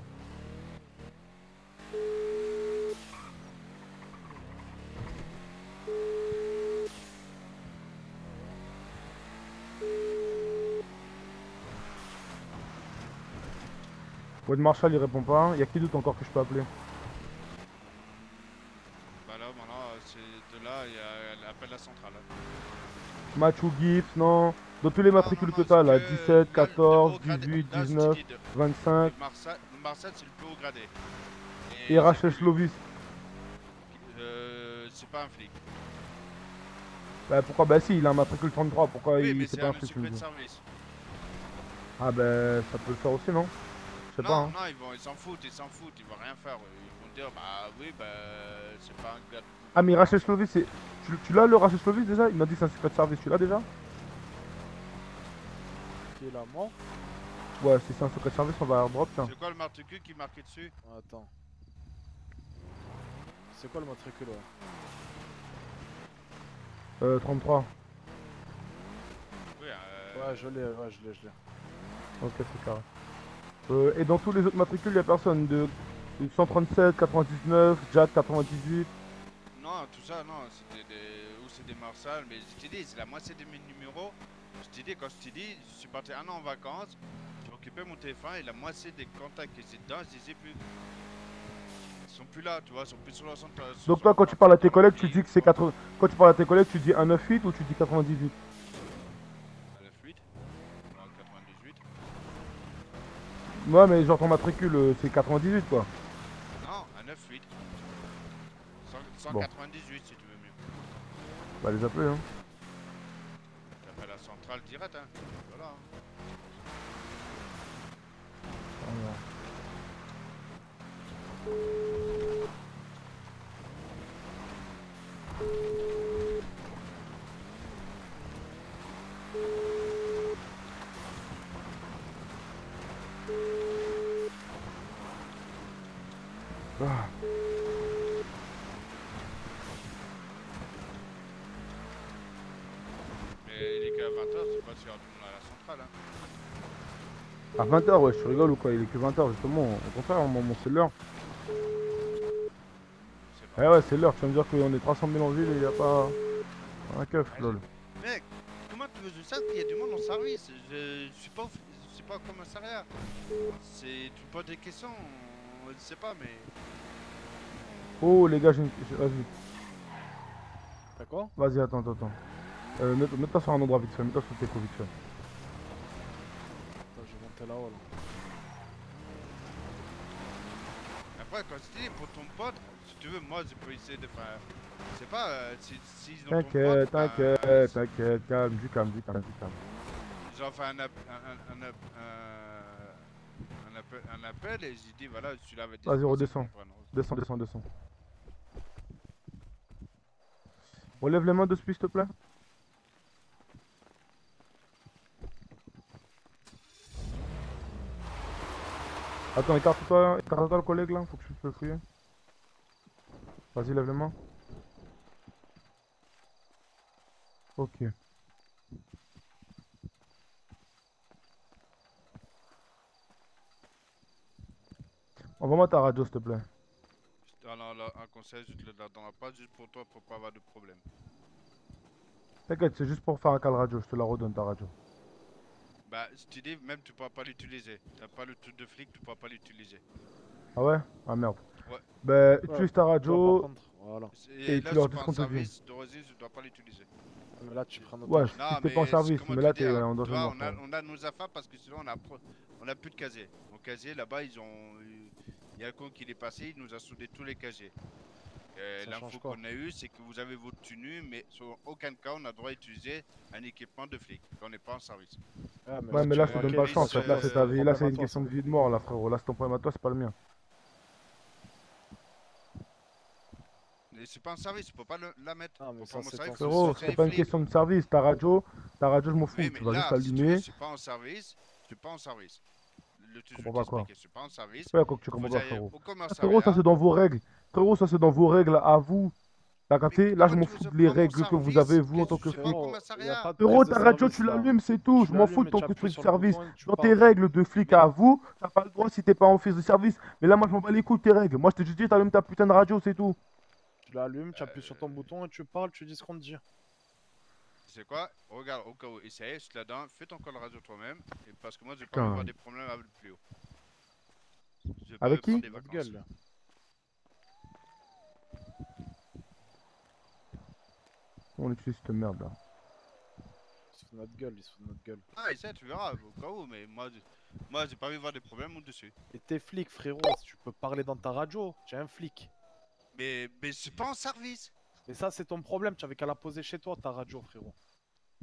Wayne Marshall il répond pas. Y a qui d'autre encore que je peux appeler? Bah là, maintenant, c'est de là, il y a l'appel à la centrale. Hein. Matthew Gibbs, non. Dans tous les matricules Non, que non, t'as là, c'est que 17, là, 14, le haut gradé- 18, là, 19, je t'ai dit, 25. Le Marshall, c'est le plus haut gradé. Et Rachel Slovis. C'est pas un flic. Bah pourquoi? Bah si, il a un matricule 33, pourquoi Oui, mais c'est c'est pas un un flic? secret de service. Ah bah ça peut le faire aussi, non? Je sais pas. Non, Hein. non, ils s'en foutent, ils vont rien faire. Ils vont dire, bah oui, bah c'est pas un gars. Ah mais Rachel Slovis, c'est... Tu l'as le Rachel Slovis déjà? Il m'a dit que c'est un secret de service, tu l'as déjà? Qui est là, moi? Ouais, si c'est un secret de service, on va airdrop, tiens. C'est quoi le matricule qui est marqué dessus? Attends. C'est quoi le matricule ouais? 33. Oui, Ouais, je l'ai, je l'ai. Ok, c'est carré. Et dans tous les autres matricules, y'a personne de 137, 99, Jack 98. Non, tout ça, non, c'est des Marshall, mais je t'ai dit, c'est la moitié de mes numéros. Je t'ai dit, quand je t'ai dit, je suis parti un an en vacances, j'ai occupé mon téléphone et la moitié des contacts que j'ai dedans, je les ai plus. Ils sont plus là, tu vois, ils sont plus sur leur centre. Donc toi, quand tu parles à tes collègues, tu dis que c'est 80... Quand tu parles à tes collègues, tu dis un 98 ou tu dis 98? À 9-8, 98. Ouais, mais genre ton matricule, c'est 98 quoi. Non, à 9-8. Bon. 198 si tu veux mieux. Bah les appeler, hein. T'appelles la centrale direct, hein. Voilà. Hein. Voilà. Ah. Mais il est qu'à 20h, c'est pas sûr à la centrale, hein. À 20h, ouais, je rigole ou quoi? Il est que 20h justement. Au contraire, c'est l'heure. C'est Eh pas. ouais, c'est l'heure. Tu vas me dire qu'on est 300 000 en ville et y a pas un keuf, lol. Mec, comment tu veux ça qu'il y a du monde en service? Je suis pas au commissariat. Tu me poses des questions, je sais pas, mais. Oh les gars, vas-y. T'as quoi? Vas-y, attends. Mets-toi sur un endroit vite fait. Mets-toi sur tes coups vite fait. Attends, je vais monter là-haut là. Après, quand je dis pour ton pote, si tu veux, moi je peux essayer de faire. C'est pas si ils ont ton T'inquiète, pote, t'inquiète, calme. J'en fais un appel et j'ai dit voilà, celui-là va Vas-y, redescends. Descends. Relève les mains de ce s'il te plaît. Attends, écarte-toi le collègue là, faut que je puisse le fouiller. Vas-y, lève les mains. Ok. Envoie-moi ta radio s'il te plaît. Alors, un conseil, je te le donne pas juste pour toi pour pas avoir de problème. T'inquiète, c'est juste pour faire un call radio, je te la redonne ta radio. Bah, je te dis, même tu pourras pas l'utiliser. T'as pas le truc de flic, tu pourras pas l'utiliser. Ah ouais? Ah merde. Ouais. Bah, Ouais, utilise ta Toi, par radio. contre, voilà. Et Là, tu leur c'est dis pas ce un qu'on te dit. service d'origine, je dois pas l'utiliser. Mais là, tu prends notre Ouais, otage. Non, si t'es pas en service, comment mais te là dire, t'es en tu danger vois, mort. on a nos affaires parce que sinon on a plus de casier. Mon casier là-bas, il y a un con qui est passé, il nous a soudé tous les casiers. Ça L'info change quoi? qu'on a eue, c'est que vous avez votre tenue, mais sur aucun cas on a droit d'utiliser un équipement de flic quand on n'est pas en service. Ouais, mais là je te donne pas le choix en c'est fait. Là c'est ta vie, là c'est une question question de vie et de mort là frérot. Là c'est ton problème à toi, c'est pas le mien. mais c'est pas un service, tu peux pas la mettre. Ah, mais Pour ça, faire mon c'est service, ton faut Frérot, sortir c'est les pas une flics. question de service. Ta radio, je m'en fous. Oui, Tu mais vas juste là, si tu veux, l'allumer. c'est pas en service. C'est pas en service. Je Je vais comprends pas quoi. t'expliquer, c'est pas en service. C'est pas quoi que tu comprends Vous pas, allez frérot. au Frérot, ça commissariat. c'est dans vos règles. Frérot, ça c'est dans vos règles à vous. T'as Mais capté? Là, je comment m'en tu fous veux des prendre mon règles que vous avez, service? vous, en tant que C'est pas un flic. Frérot, y a commissariat. pas de Frérot, prise de ta radio, tu service là. l'allumes, c'est tout. Tu Je m'en fous l'allumes de et ton tu appuies truc de sur le service. bouton et tu Dans tes parles. règles de flic à vous, t'as pas le droit si t'es pas en office de service. Mais là, moi, je m'en bats les couilles de tes règles. Moi, je t'ai juste dit, t'allumes ta putain de radio, c'est tout. Tu l'allumes, tu appuies sur ton bouton et tu parles, tu dis ce qu'on te dit. Tu sais quoi? Regarde, au cas où, essaye, je te la donne, fais ton call radio toi-même. Et parce que moi, j'ai pas Putain. envie d'avoir des problèmes avec le plus haut. Je vais pas Avec me prendre qui? des Notre vacances. gueule. On utilise cette merde là. Ils se foutent de notre gueule, ils se foutent de notre gueule. Ah, essaye, tu verras, au cas où, mais moi j'ai pas envie d'avoir des problèmes au-dessus. Et t'es flic, frérot, si tu peux parler dans ta radio, tu es un flic. Mais c'est pas en service. Mais ça, c'est ton problème, tu avais qu'à la poser chez toi, ta radio, frérot.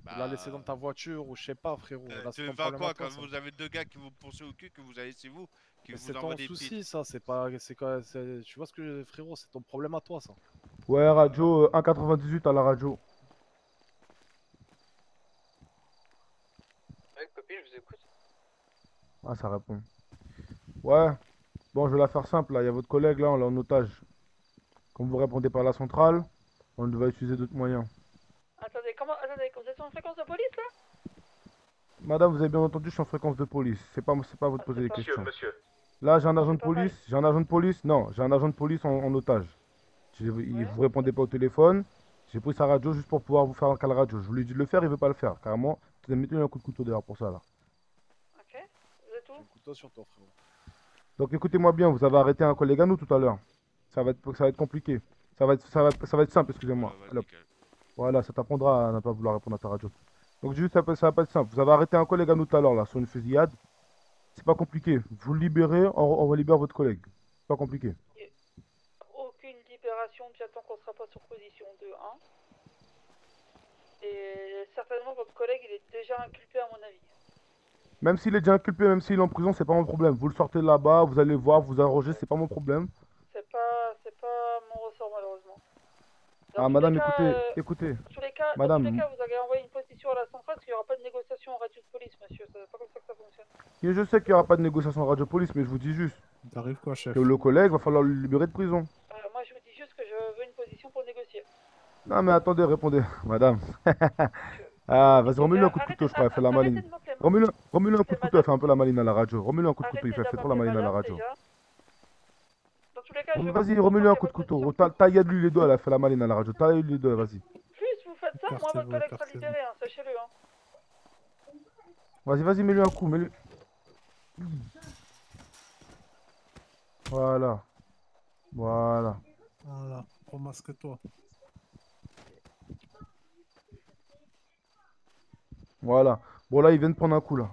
Ou la laisser dans ta voiture, ou je sais pas, frérot. Là, Tu c'est veux ton faire problème quoi à toi, quand ça. vous avez deux gars qui vous poursuivent au cul, que vous avez chez vous, qui Mais vous c'est envoient ton des souci, petites... ça, c'est pas. C'est quoi, tu vois ce que, frérot, c'est ton problème à toi, ça. Ouais, radio 1,98 à la radio. Ouais, copine, je vous écoute. Ah, ça répond. Ouais. Bon, je vais la faire simple là. Il y a votre collègue là, on l'a en otage. Comme vous répondez par la centrale, on va utiliser d'autres moyens. Attendez, attendez, vous êtes en fréquence de police là? Madame, vous avez bien entendu, je suis en fréquence de police. C'est pas à vous de poser des questions. Monsieur. Là, j'ai un agent de C'est pas mal. police. J'ai un agent de police. Non, j'ai un agent de police en otage. Vous répondez pas au téléphone. J'ai pris sa radio juste pour pouvoir vous faire un call radio. Je vous lui ai dit de le faire, il veut pas le faire. Carrément, vous avez mis un coup de couteau d'ailleurs pour ça là. Ok. Vous êtes J'ai où? le couteau sur toi, frérot. Donc écoutez-moi bien, vous avez arrêté un collègue à nous tout à l'heure. Ça va être compliqué. Ça va être simple, excusez-moi. Ouais, Allez, hop. nickel. Voilà, ça t'apprendra à ne pas vouloir répondre à ta radio. Donc juste, ça va pas être simple. Vous avez arrêté un collègue à nous tout à l'heure là, sur une fusillade. C'est pas compliqué. Vous le libérez, on va libérer votre collègue. C'est pas compliqué. Aucune libération, j'attends qu'on sera pas sur position de 1. Et certainement votre collègue il est déjà inculpé à mon avis. Même s'il est déjà inculpé, même s'il est en prison, c'est pas mon problème. Vous le sortez là-bas, vous allez voir, vous arrangez, c'est pas mon problème. C'est pas mon ressort malheureusement. Dans Ah tous madame, les cas, écoutez. dans tous les cas, Madame. vous allez envoyer une position à la centrale parce qu'il n'y aura pas de négociation en radio de police, monsieur. C'est pas comme ça que ça fonctionne. Et je sais qu'il n'y aura pas de négociation en radio police, mais je vous dis juste T'arrives quoi, chef? que le collègue va falloir le libérer de prison. Moi je vous dis juste que je veux une position pour négocier. Non mais attendez, répondez, madame. Ah, vas-y, remets-lui un coup de couteau, je crois, elle fait la Arrêtez maline. de m'appeler, Remets-lui un coup de couteau, elle fait un peu la maline à la radio. Remets-lui un coup de couteau, arrêtez il fait de trop la m'appeler maline à la madame, radio. déjà. Dans tous les cas, je veux Vas-y, vous remets-lui dire un qu'il y coup a de votre couteau. position. Taille-lui les doigts, elle a fait la maline à la radio. Taille-lui les doigts, vas-y. Plus vous faites ça, moi votre Écartez-vous, collègue sera écartez-vous. libéré, hein, sachez-le. Hein. Vas-y, mets-lui un coup, mets-lui. Voilà. Voilà. Voilà, remasque-toi. Voilà. Bon, là, il vient de prendre un coup, là.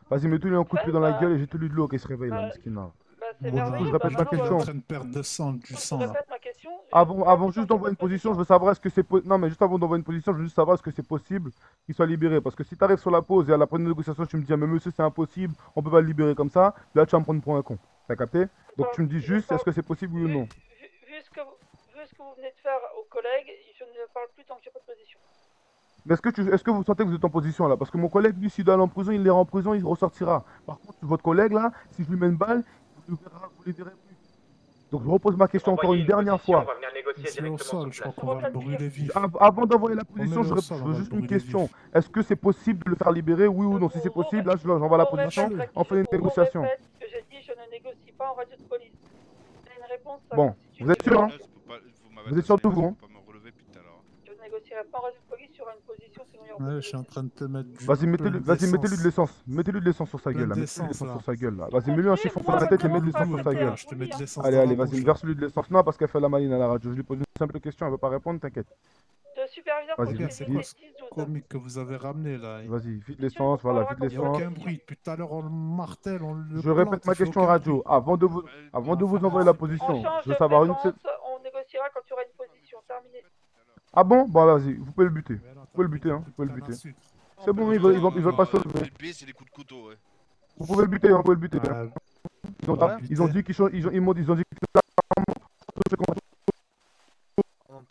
Vas-y, mets-lui un coup de pied dans la bah, gueule et jette-lui de l'eau qu'il se réveille, là, bah, mesquine, là. Bah c'est Bon, du coup, merveilleux. je répète ma maintenant, question. en train de perdre de sang, du je sang là. répète ma question. Avant juste d'envoyer une position, je veux savoir est-ce que c'est possible. Non, mais juste avant d'envoyer une position, je veux juste savoir est-ce que c'est possible qu'il soit libéré. Parce que si t'arrives sur la pause et à la première négociation, tu me dis, ah, mais monsieur, c'est impossible, on peut pas le libérer comme ça, là, tu vas me prendre pour un con. T'as capté? Donc, tu me dis juste, est-ce que c'est possible oui ou non? Vu ce que vous venez de faire aux collègues, je ne parle plus tant que j'ai pas de position. Mais est-ce que vous sentez que vous êtes en position là? Parce que mon collègue, lui, s'il doit aller en prison, il ira en prison, il ressortira. Par contre, votre collègue là, si je lui mets une balle, vous le verrez plus. Donc je repose ma question encore une dernière fois. On va venir négocier C'est au directement sol, sur je place. crois qu'on va le brûler vif. Avant d'envoyer la position, Remets-le je au sol, on veux va juste le une brûler question. vif. Est-ce que c'est possible de le faire libérer, oui ou non? Si c'est possible, là, j'envoie la position, on fait une négociation. Ce que j'ai dit, je ne négocie pas en radio de police. C'est une réponse. ça Bon, constitue vous êtes une sûr, hein? violence. Vous êtes sûr de vous, hein? Je peux pas me relever depuis tout à l'heure. Je ne négocierai pas en radio de police sur une position, sinon il y aura pas Ouais, de je suis en négociation. train de te mettre du Vas-y, mettez-lui d'essence. de l'essence. Mettez-lui de l'essence sur sa Plein gueule, là. Mettez-lui de d'essence, l'essence là. sur sa gueule, là. Vas-y, mets-lui un chiffon sur la tête et mets de l'essence sur sa gueule. Je te mets de l'essence Allez, dans allez, la vas-y, bouche, là. verse-lui de l'essence. Non, parce qu'elle fait la maline à la radio. Je lui pose une simple question, elle veut pas répondre, t'inquiète. De superviseur Vas-y, pour Regarde, vite, c'est saisir quoi vite. ce les 10-12. comique que vous avez ramené là? Vas-y, vite l'essence, voilà, vite Il n'y a l'essence. aucun bruit. Depuis tout à l'heure, on le martèle, on le Je répète plante, ma il fait question aucun radio. bruit. Avant de vous Enfin, envoyer la c'est On position, change je veux de savoir une. fréquence, on négociera quand il y aura une position. Terminé. Ah bon? Bon, vas-y, vous pouvez le buter. Mais là, Vous pouvez le t'as buter, hein. pris Vous pouvez le du canne à buter. sucre. C'est bon, ils veulent pas se lever. Le pire, c'est les coups de couteau, ouais. Vous pouvez le buter, hein, vous pouvez le buter. hein. Ah, Ils ont dit qu'ils m'ont dit que On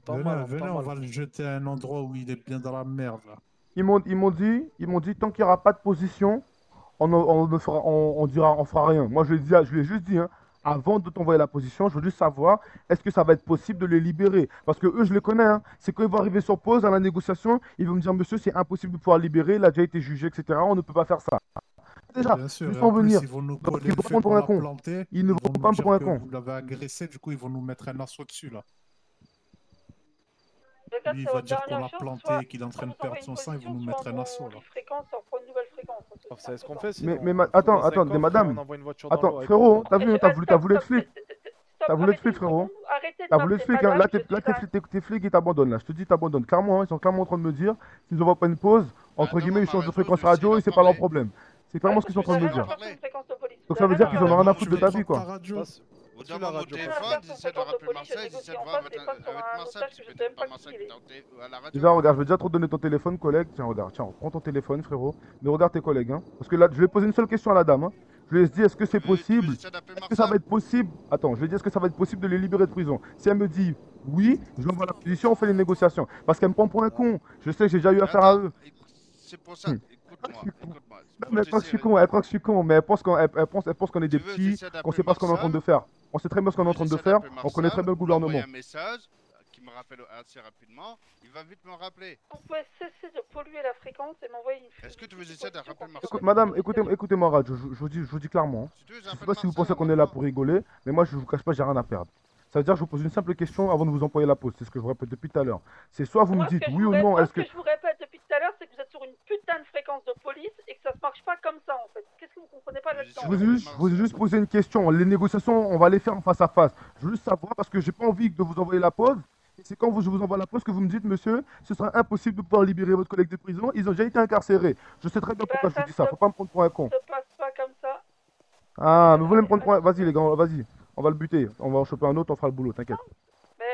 t'entend Venez, mal, venez, on va le jeter à un endroit où il est bien dans la merde, là. Ils m'ont dit, tant qu'il n'y aura pas de position, on fera rien. Moi, je lui ai juste dit, hein, avant de t'envoyer la position, je veux juste savoir, est-ce que ça va être possible de les libérer? Parce que eux, je les connais, hein. C'est quand ils vont arriver sur pause à la négociation, ils vont me dire, monsieur, c'est impossible de pouvoir libérer, il a déjà été jugé, etc. On ne peut pas faire ça. Déjà, Bien sûr, ils et vont en plus, venir. ils vont nous Donc, coller ils le vont fait prendre pour qu'on un l'a con. planté. Ils ne vont vont nous pas me dire prendre un que con. vous l'avez agressé, du coup, ils vont nous mettre un assaut dessus, là. Regarde, Lui, il c'est va votre dire qu'on dernière l'a chance, planté, soit qu'il est en train de on t'envoie perdre une son sang, ils vont position, nous soit mettre un assaut, on là. lit fréquence, on reprend une nouvelle fréquence. Parce que Vous c'est savez ce qu'on important. fait sinon? Mais On attends, pose un attends, coffre et madame. on envoie une voiture dans Attends, l'eau avec frérot, le- t'as vu, t'as voulu Stop, l'expliquer. stop, T'as voulu arrêtez l'expliquer, une frérot. seconde, arrêtez de T'as voulu m'appeler l'expliquer, hein. madame, Là, je suis tes flics, ils t'abandonnent, là. Je te dis, ils t'abandonnent. Clairement, ils sont clairement en train de me dire qu'ils ne voient pas une pause. Entre Bah, guillemets, ils demande changent de ma fréquence radio, radio s'il et a c'est pas leur parlé. problème. C'est clairement ce qu'ils sont en Vous train de avez me rien à dire. faire sur une fréquence de police. Donc Vous ça avez veut dire rien qu'ils à en ont faire. rien à foutre de ta vie, quoi. radio. Ou Suis la demande mon radio. Rien à téléphone, faire sur j'essaie de fréquence de rappeler police, je Marcel, négocie j'essaie de en voir face et pas sur avec un Marcel, otage tu que je peux sais même pas pas Marcel qui qui il est. est à la radio. Déjà, regarde, je vais déjà te redonner ton téléphone, collègue. Tiens, regarde, tiens, prends ton téléphone, frérot. Mais regarde tes collègues, hein. Parce que là, je vais poser une seule question à la dame, hein. Je lui ai dit, est-ce que c'est Tu veux possible? j'essaie d'appeler Est-ce que ça va Marcel? être possible? Attends, je lui ai dit, est-ce que ça va être possible de les libérer de prison? Si elle me dit oui, je lui envoie la position, on fait les négociations. Parce qu'elle me prend pour un con. Je sais que j'ai déjà eu affaire à Attends, eux. c'est pour ça, écoute-moi, écoute-moi. Non, Faut mais elle te croit que je suis serrer. con, elle croit que je suis con, mais elle pense qu'on est des Tu veux, petits, j'essaie qu'on d'appeler sait pas ce qu'on est en train de Marcel. faire. On sait très bien ce qu'on est en train de J'essaie faire, d'appeler on connaît très bien le Marcel, gouvernement. m'envoyer un message qui me rappelle assez rapidement. Il va vite me rappeler. Vous pouvez cesser de polluer la fréquence et m'envoyer une. Est-ce que tu veux essayer de rappeler Marcel? Écoute, madame, écoutez-moi, Rad, je vous dis clairement. Si tu veux, Je sais j'appelle pas si vous Marcel pensez qu'on est là maintenant. pour rigoler, mais moi je vous cache pas, j'ai rien à perdre. Ça veut dire que je vous pose une simple question avant de vous envoyer la pause. C'est ce que je vous répète depuis tout à l'heure. C'est soit vous me Moi, ce dites que je oui vous ou non, répète- est-ce que. ce que je vous répète depuis tout à l'heure, c'est que vous êtes sur une putain de fréquence de police et que ça se marche pas comme ça en fait. Qu'est-ce que vous comprenez pas là-dedans? Je vous ai juste posé une question. Les négociations, on va les faire en face à face. Je veux juste savoir parce que j'ai pas envie de vous envoyer la pause. Et c'est quand je vous envoie la pause que vous me dites, monsieur, ce sera impossible de pouvoir libérer votre collègue de prison. Ils ont déjà été incarcérés. Je sais très bien pourquoi je vous dis ça. Faut pas me prendre pour un con. Ça se passe pas comme ça. Ah, mais vous voulez me prendre pour un. Vas-y, les gars, vas-y. On va le buter. On va en choper un autre, on fera le boulot, t'inquiète. Mais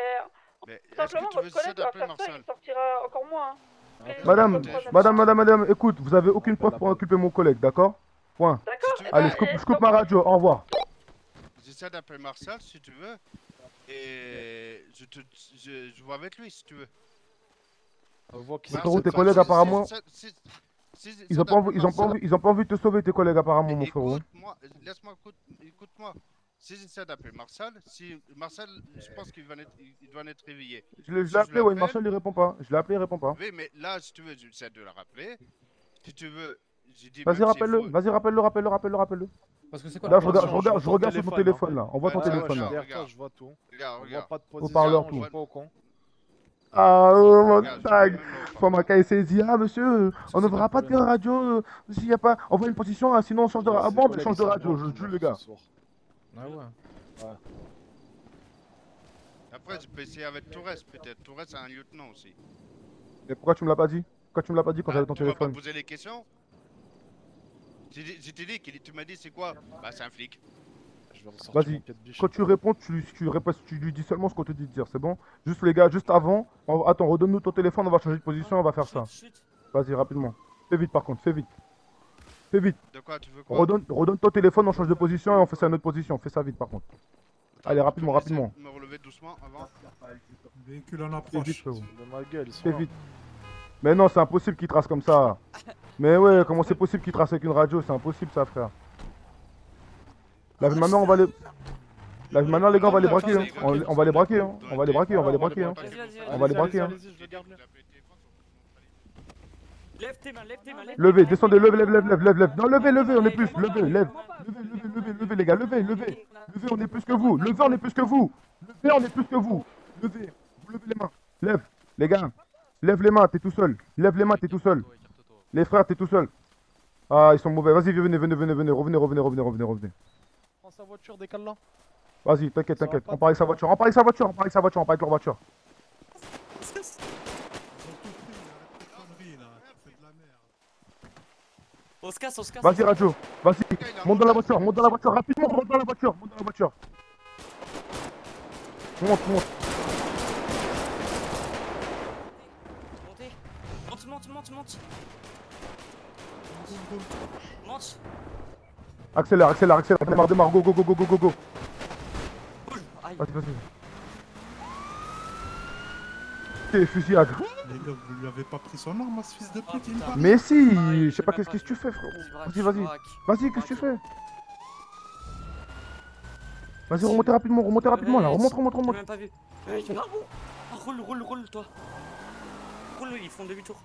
Mais est-ce simplement, que tu veux votre essayer collègue va d'appeler faire ça, Marcel? il sortira encore moins. Hein. Madame, écoute, vous avez aucune preuve pour inculper mon collègue, d'accord? Point. D'accord. Si tu veux- Allez, je coupe ma radio, au revoir. J'essaie d'appeler Marcel si tu veux. Et je vois avec lui si tu veux. On voit qu'ils Frérot, tes acceptent collègues ça. apparemment, ils ont pas envie de te sauver, tes collègues apparemment, mon frérot. Écoute-moi, écoute-moi. Si j'essaie d'appeler Marcel, je pense qu'il doit être réveillé. Je l'ai Si appelé, ouais, l'appelle- Marshall, il répond pas. Je l'ai appelé, il répond pas. Oui, mais là, si tu veux, j'essaie de le rappeler. Si tu veux, j'ai dit. Vas-y, même rappelle-le, s'il faut- vas-y, rappelle-le. Parce que c'est quoi Là, la je position? regarde sur mon téléphone, là. Envoie ton Ouais, téléphone, je là. suis Regarde. derrière toi, je vois tout. Regarde, On voit regarde. pas de Haut-parleur, position, je tout. joue pas au con. Ah, mon Regarde, je tag. peux même le Faut ma caisse dit, ah, monsieur, on ne c'est verra pas pas le de radio s'il y a pas. On voit une position, sinon on change de radio. Ah bon, on change de radio, je tue le gars. Ah ouais. Après, je peux essayer avec Torres, peut-être. Torres, c'est un lieutenant aussi. Et pourquoi tu me l'as pas dit? Pourquoi tu me l'as pas dit quand j'avais ton Tu m'as pas téléphone? posé les questions? J'ai dit, tu m'as dit c'est quoi? Bah, c'est un flic. Je vais ressortir Vas-y. mon pied de biche. Quand tu réponds, tu lui dis seulement ce qu'on te dit de dire, c'est bon? Juste les gars, juste avant. Attends, redonne-nous ton téléphone, on va changer de position, on va faire ça. Vas-y, rapidement. Fais vite par contre, fais vite. Fais vite. De quoi, tu veux quoi? Redonne ton téléphone, on change de position et on fait ça à une autre position. Fais ça vite par contre. Allez, rapidement, Tu peux essayer rapidement. de me relever doucement avant. Le véhicule en Fais approche. vite, frérot. De ma gueule, ils sont Fais là. vite. Mais non, c'est impossible qu'il trace comme ça. Mais ouais, comment c'est possible qu'il trace avec une radio? C'est impossible ça, frère. Là, maintenant, on va les. Là, maintenant, les gars, on va les braquer. Hein. On va les braquer. Hein. On va les braquer. On va les braquer. Hein. On va les braquer. Hein. Allez-y, je le garde. Lève tes mains, lève tes mains. Levez, descendez, lève. Non, levez, on est plus. Levez, levez, les gars, levez. On est plus que vous. Levez, on est plus que vous. Levez, vous levez les mains. Lève, les gars. Lève les mains, t'es tout seul. Les frères, t'es tout seul. Ah, ils sont mauvais. Vas-y, venez. Revenez. Prends sa voiture, décale-la. Vas-y, t'inquiète. On part avec sa voiture. On part avec leur voiture. On se casse. Vas-y, radio. Vas-y. Monte dans la voiture. Rapidement, monte dans la voiture. Monte. Monte. Monte. Accélère. Démarre. Go. Bouge. Aïe. Vas-y. t'es fusillade. Les gars, vous lui avez pas pris son arme à ce fils de Oh, pute, il me putain. parle. Mais si, Pareil, je sais pas même qu'est-ce que tu fais, frérot. braque, Vas-y, vas-y. braque. Vas-y, qu'est-ce que tu fais? Vas-y, Si. remontez rapidement là. Ouais, Remonte, j'ai remonte. même pas vu. Roule, toi. Roule, ils font demi-tour.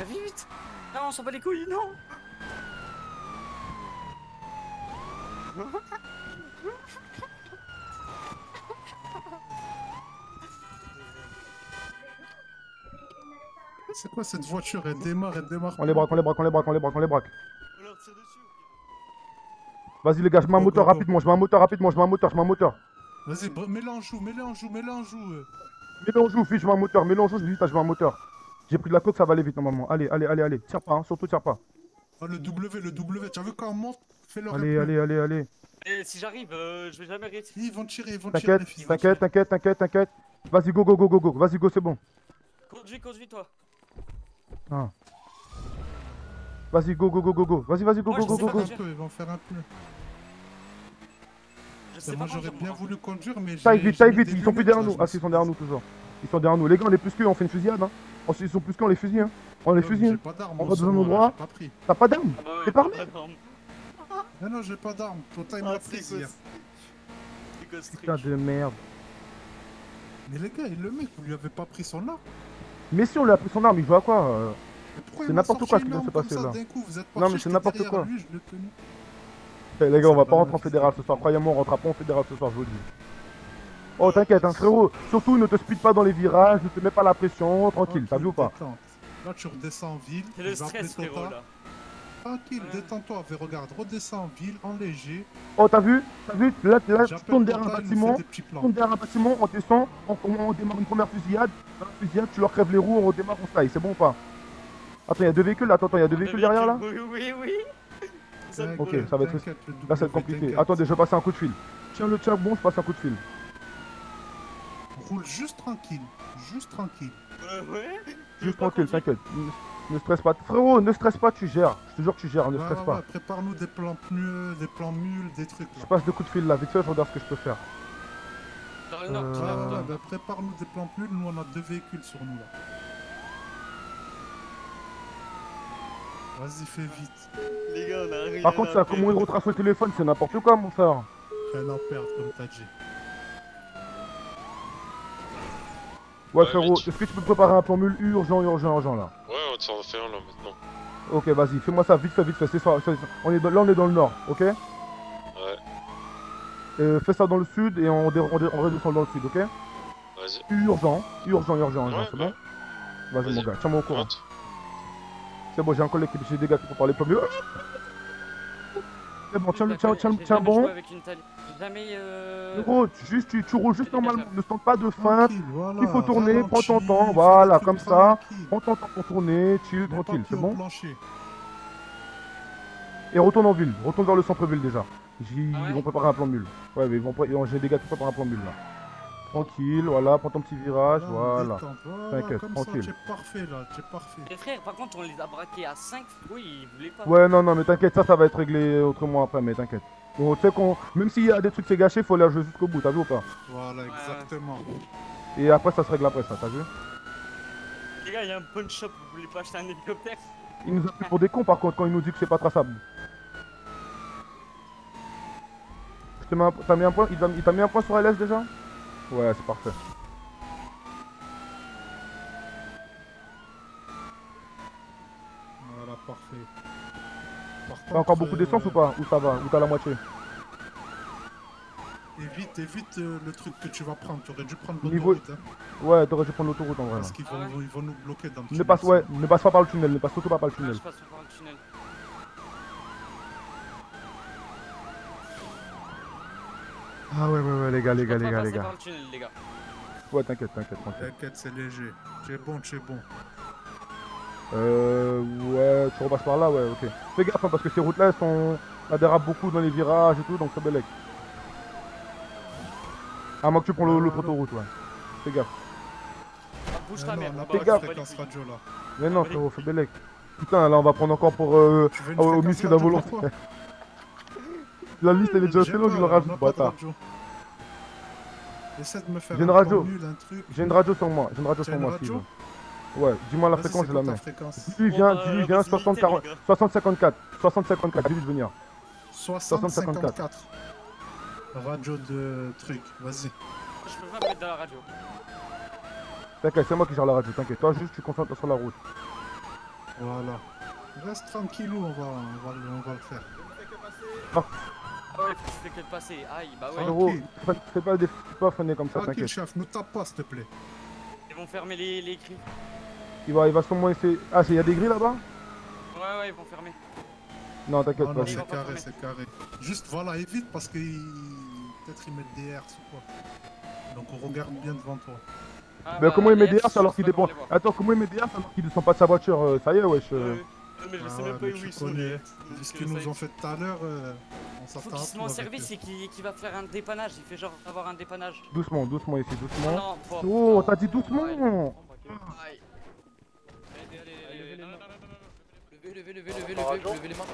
Vite. Non, on s'en bat les couilles, non. C'est quoi cette voiture? Elle démarre. On les braque. On leur tire dessus. Vas-y les gars, je mets un Go, moteur go, go. rapidement, je mets un moteur. Vas-y, mets-le en joue. Mets-le en joue, fils, je mets un moteur, je mets un moteur. J'ai pris de la coque, ça va aller vite normalement. Allez. Tire pas, hein, surtout tire pas. Oh, le W. Tu as vu quand on monte? Fais-le Allez. Et si j'arrive, je vais jamais réussir. Ils vont tirer, T'inquiète. Vas-y, go. Vas-y, go, c'est bon. Conduis, toi. Ah. Vas-y, go. Vas-y, go. Moi, je sais pas un conduire. peu, ils vont faire un peu. Je sais Moi pas j'aurais conduire, bien moi. voulu conduire, mais Taille j'ai vite, mis des ils sont plus lunettes, derrière là, nous. je me Ah, suis ils sont derrière nous toujours. Ils sont derrière nous. Les gars, on est plus que, on fait une fusillade, hein. Ensuite, ils sont plus que, on les fusille, hein. On les dit, fusille, j'ai hein. pas d'arme, On au va dans un sol, endroit. j'ai pas pris. T'as pas d'arme? Ah bah ouais, T'es pas armé? Non, j'ai pas d'arme. Ton time l'a pris hier. Putain de merde. Mais les gars, le mec, vous lui avez pas pris son arme? Mais si on lui a pris son arme, il joue à quoi Mais pourquoi C'est il m'a n'importe sorti quoi ce une qui vient de arme se passer, comme ça là. d'un coup, vous êtes Non, pas mais chiche, c'est j'étais n'importe derrière quoi. lui, je l'ai tenu. Eh, les gars, on va Ça pas va, rentrer en mec. fédéral ce soir. Croyez-moi, on rentrera pas en fédéral ce soir, je vous le dis. Oh, t'inquiète, hein, frérot. Surtout, ne te speed pas dans les virages, ne te mets pas la pression, tranquille, t'as vu ou pas? Détente. Là, tu redescends en ville. C'est le il va appeler stress, frérot, Tota. là. Tranquille, Ouais. détends-toi. Regarde, redescends en ville, en léger. Oh, t'as vu? Là, tu J'appelle tournes derrière un Tota, il nous bâtiment. fait des petits plans. On derrière un bâtiment, on descend, on démarre une première fusillade. Dans la fusillade, tu leur crèves les roues, on redémarre, on slide, c'est bon ou pas? Attends, il y a deux véhicules là, attends, il y a deux véhicules derrière là? Oui. Ça me Ok, brûle. ça va être... T'inquiète, le Là, ça va être W, compliqué. t'inquiète. Attendez, je vais passer un coup de fil. Tiens, bon, je passe un coup de fil. Roule juste tranquille. Juste tranquille. Ouais. Juste tranquille, t'inquiète. Ne stresse pas. Frérot, ne stresse pas, tu gères. Je te jure que tu gères, ne stresse Ouais, pas. ouais, prépare-nous des plans pneus, des plans mules, des trucs Je là. passe deux coups de fil là, vite fait, je regarde ce que je peux faire. Dans le nord, Euh, tu Ouais, l'as, ouais, toi. bah, prépare-nous des plans mules, nous on a deux véhicules sur nous là. Vas-y, fais vite. Les gars, on a rien Par contre, à ça, faire. comment il retrace le téléphone, c'est n'importe quoi, mon frère. Rien à perdre, comme t'as dit. Ouais, Ouais, frérot, vite. est-ce que tu peux préparer un plan mule urgent là? Ouais, on s'en fait un là maintenant. Ok, vas-y, fais-moi ça vite fait, c'est ça. On est là, on est dans le nord, ok? Ouais. Fais ça dans le sud et on redescend dans le sud, ok? Vas-y. Urgent, Ouais, c'est bon? Vas-y, Vas-y. mon gars, tiens-moi au courant. Rentre. C'est bon, j'ai un collègue j'ai des gars qui préparent les plans mules. C'est bon, tiens J'ai jamais bon. joué avec une tali- Jamais. Gros, tu roules juste J'ai des normalement, gars, ne tente pas de feinte. Tranquille, voilà. Il faut tourner, ralentis, prends ton temps, fais voilà, des comme trucs ça. tranquilles. Prends ton temps pour tourner, chill, Mets pas tranquille, le c'est pied au bon? plancher. Et retourne en ville, retourne vers le centre-ville déjà. Ils Ah ouais vont préparer un plan mule. Ouais, mais j'ai des gars qui préparent un plan mule là. Tranquille, voilà, prends ton petit virage, Là, voilà. détente, voilà, T'inquiète, comme tranquille. ça, t'es parfait là, t'es parfait. Les frères, par contre, on les a braqués à 5. Oui, ils voulaient pas. Ouais, non, mais t'inquiète, ça va être réglé autrement après, mais t'inquiète. Bon, tu sais qu'on, même s'il y a des trucs c'est gâché, faut aller jouer jusqu'au bout, t'as vu ou pas? Voilà, exactement. Et après, ça se règle après ça, t'as vu? Les gars, il y a un pawn shop, vous voulez pas acheter un hélicoptère? Il nous a pris pour des cons par contre quand il nous dit que c'est pas traçable. T'as mis un point, il t'a mis un point sur LS déjà? Ouais, c'est parfait. Voilà, parfait. Par T'as encore contre, beaucoup d'essence ou pas? Ou ça va? Ou t'as la moitié? Évite le truc que tu vas prendre, tu aurais dû prendre Niveau- l'autoroute. Hein, Ouais, t'aurais dû prendre l'autoroute en vrai. parce qu'ils Ah ouais. ils vont nous bloquer dans le Ne tunnel, passe, ouais, sinon. ne passe pas par le tunnel, ne passe surtout pas par le Ouais, tunnel. je passe par le tunnel. Ah ouais, les gars, Je peux pas passer par le tunnel, les gars. Ouais, t'inquiète, tranquille. T'inquiète, c'est léger. Tu es bon, tu es bon. Ouais, tu repasses par là, ouais, ok. Fais gaffe, hein, parce que ces routes-là, elles sont... Ça dérape beaucoup dans les virages et tout, donc c'est bellec. À moins que tu prends l'autre autoroute, ouais. Fais gaffe. Ah, bouge Mais ta non, mère. on n'a on pas va de gaffe. pas les fréquence couilles. radio là. Mais non, Ah, frérot, fais bellec. Putain, là, on va prendre encore pour... Tu veux une au fréquence monsieur radio d'Avolant. pour toi? La liste, elle est déjà J'ai assez longue, pas, il le on rajoute, n'a pas de bâtard. radio. Essaie de me faire J'ai une un radio. plan nul, un truc. J'ai une radio sur moi. J'ai une radio T'as sur une moi, si radio? Ouais, dis-moi la Vas-y, fréquence, c'est je la quoi ta mets. fréquence? Dis-lui, viens, 60, 40, 60, 54. 60, 54, dis-lui de venir. 60 54. Radio de truc, vas-y. Je peux pas me mettre dans la radio. T'inquiète, c'est moi qui gère la radio, t'inquiète. Toi, juste, tu concentres sur la route. Voilà. Reste tranquillou, on va le faire. Ouais, je fais que de passer. Aïe, bah ouais. Frérot, fais pas freiner comme ça, Tranquille, t'inquiète. chef, nous tape pas, s'il te plaît. Ils vont fermer les grilles. Il va sûrement essayer. Ah, il y a des grilles là-bas? Ouais, ils vont fermer. Non, t'inquiète Non, pas. non, c'est carré, c'est carré. Juste, voilà, évite parce qu'ils. Peut-être ils mettent des herses ou quoi. Donc on regarde bien devant toi. Ah, Mais bah, comment il met les des F, herses alors je qu'il sais pas dépend. comment les voir. Attends, comment il met des herses alors qu'il descend pas de sa voiture? Ça y est, wesh. Mais je Ah sais ouais, même pas mais où tu ils sont. connais. Donc, C'est ce ça qu'ils nous y ont est. fait tout à l'heure. On Faut s'attend qu'il à se tout met en avec service eux. et qu'il va faire un dépannage. Il fait genre avoir un dépannage. Doucement ici, doucement. Non, fort. Oh, Non. t'as dit doucement. Aïe. Levez les mains. Levez les mains.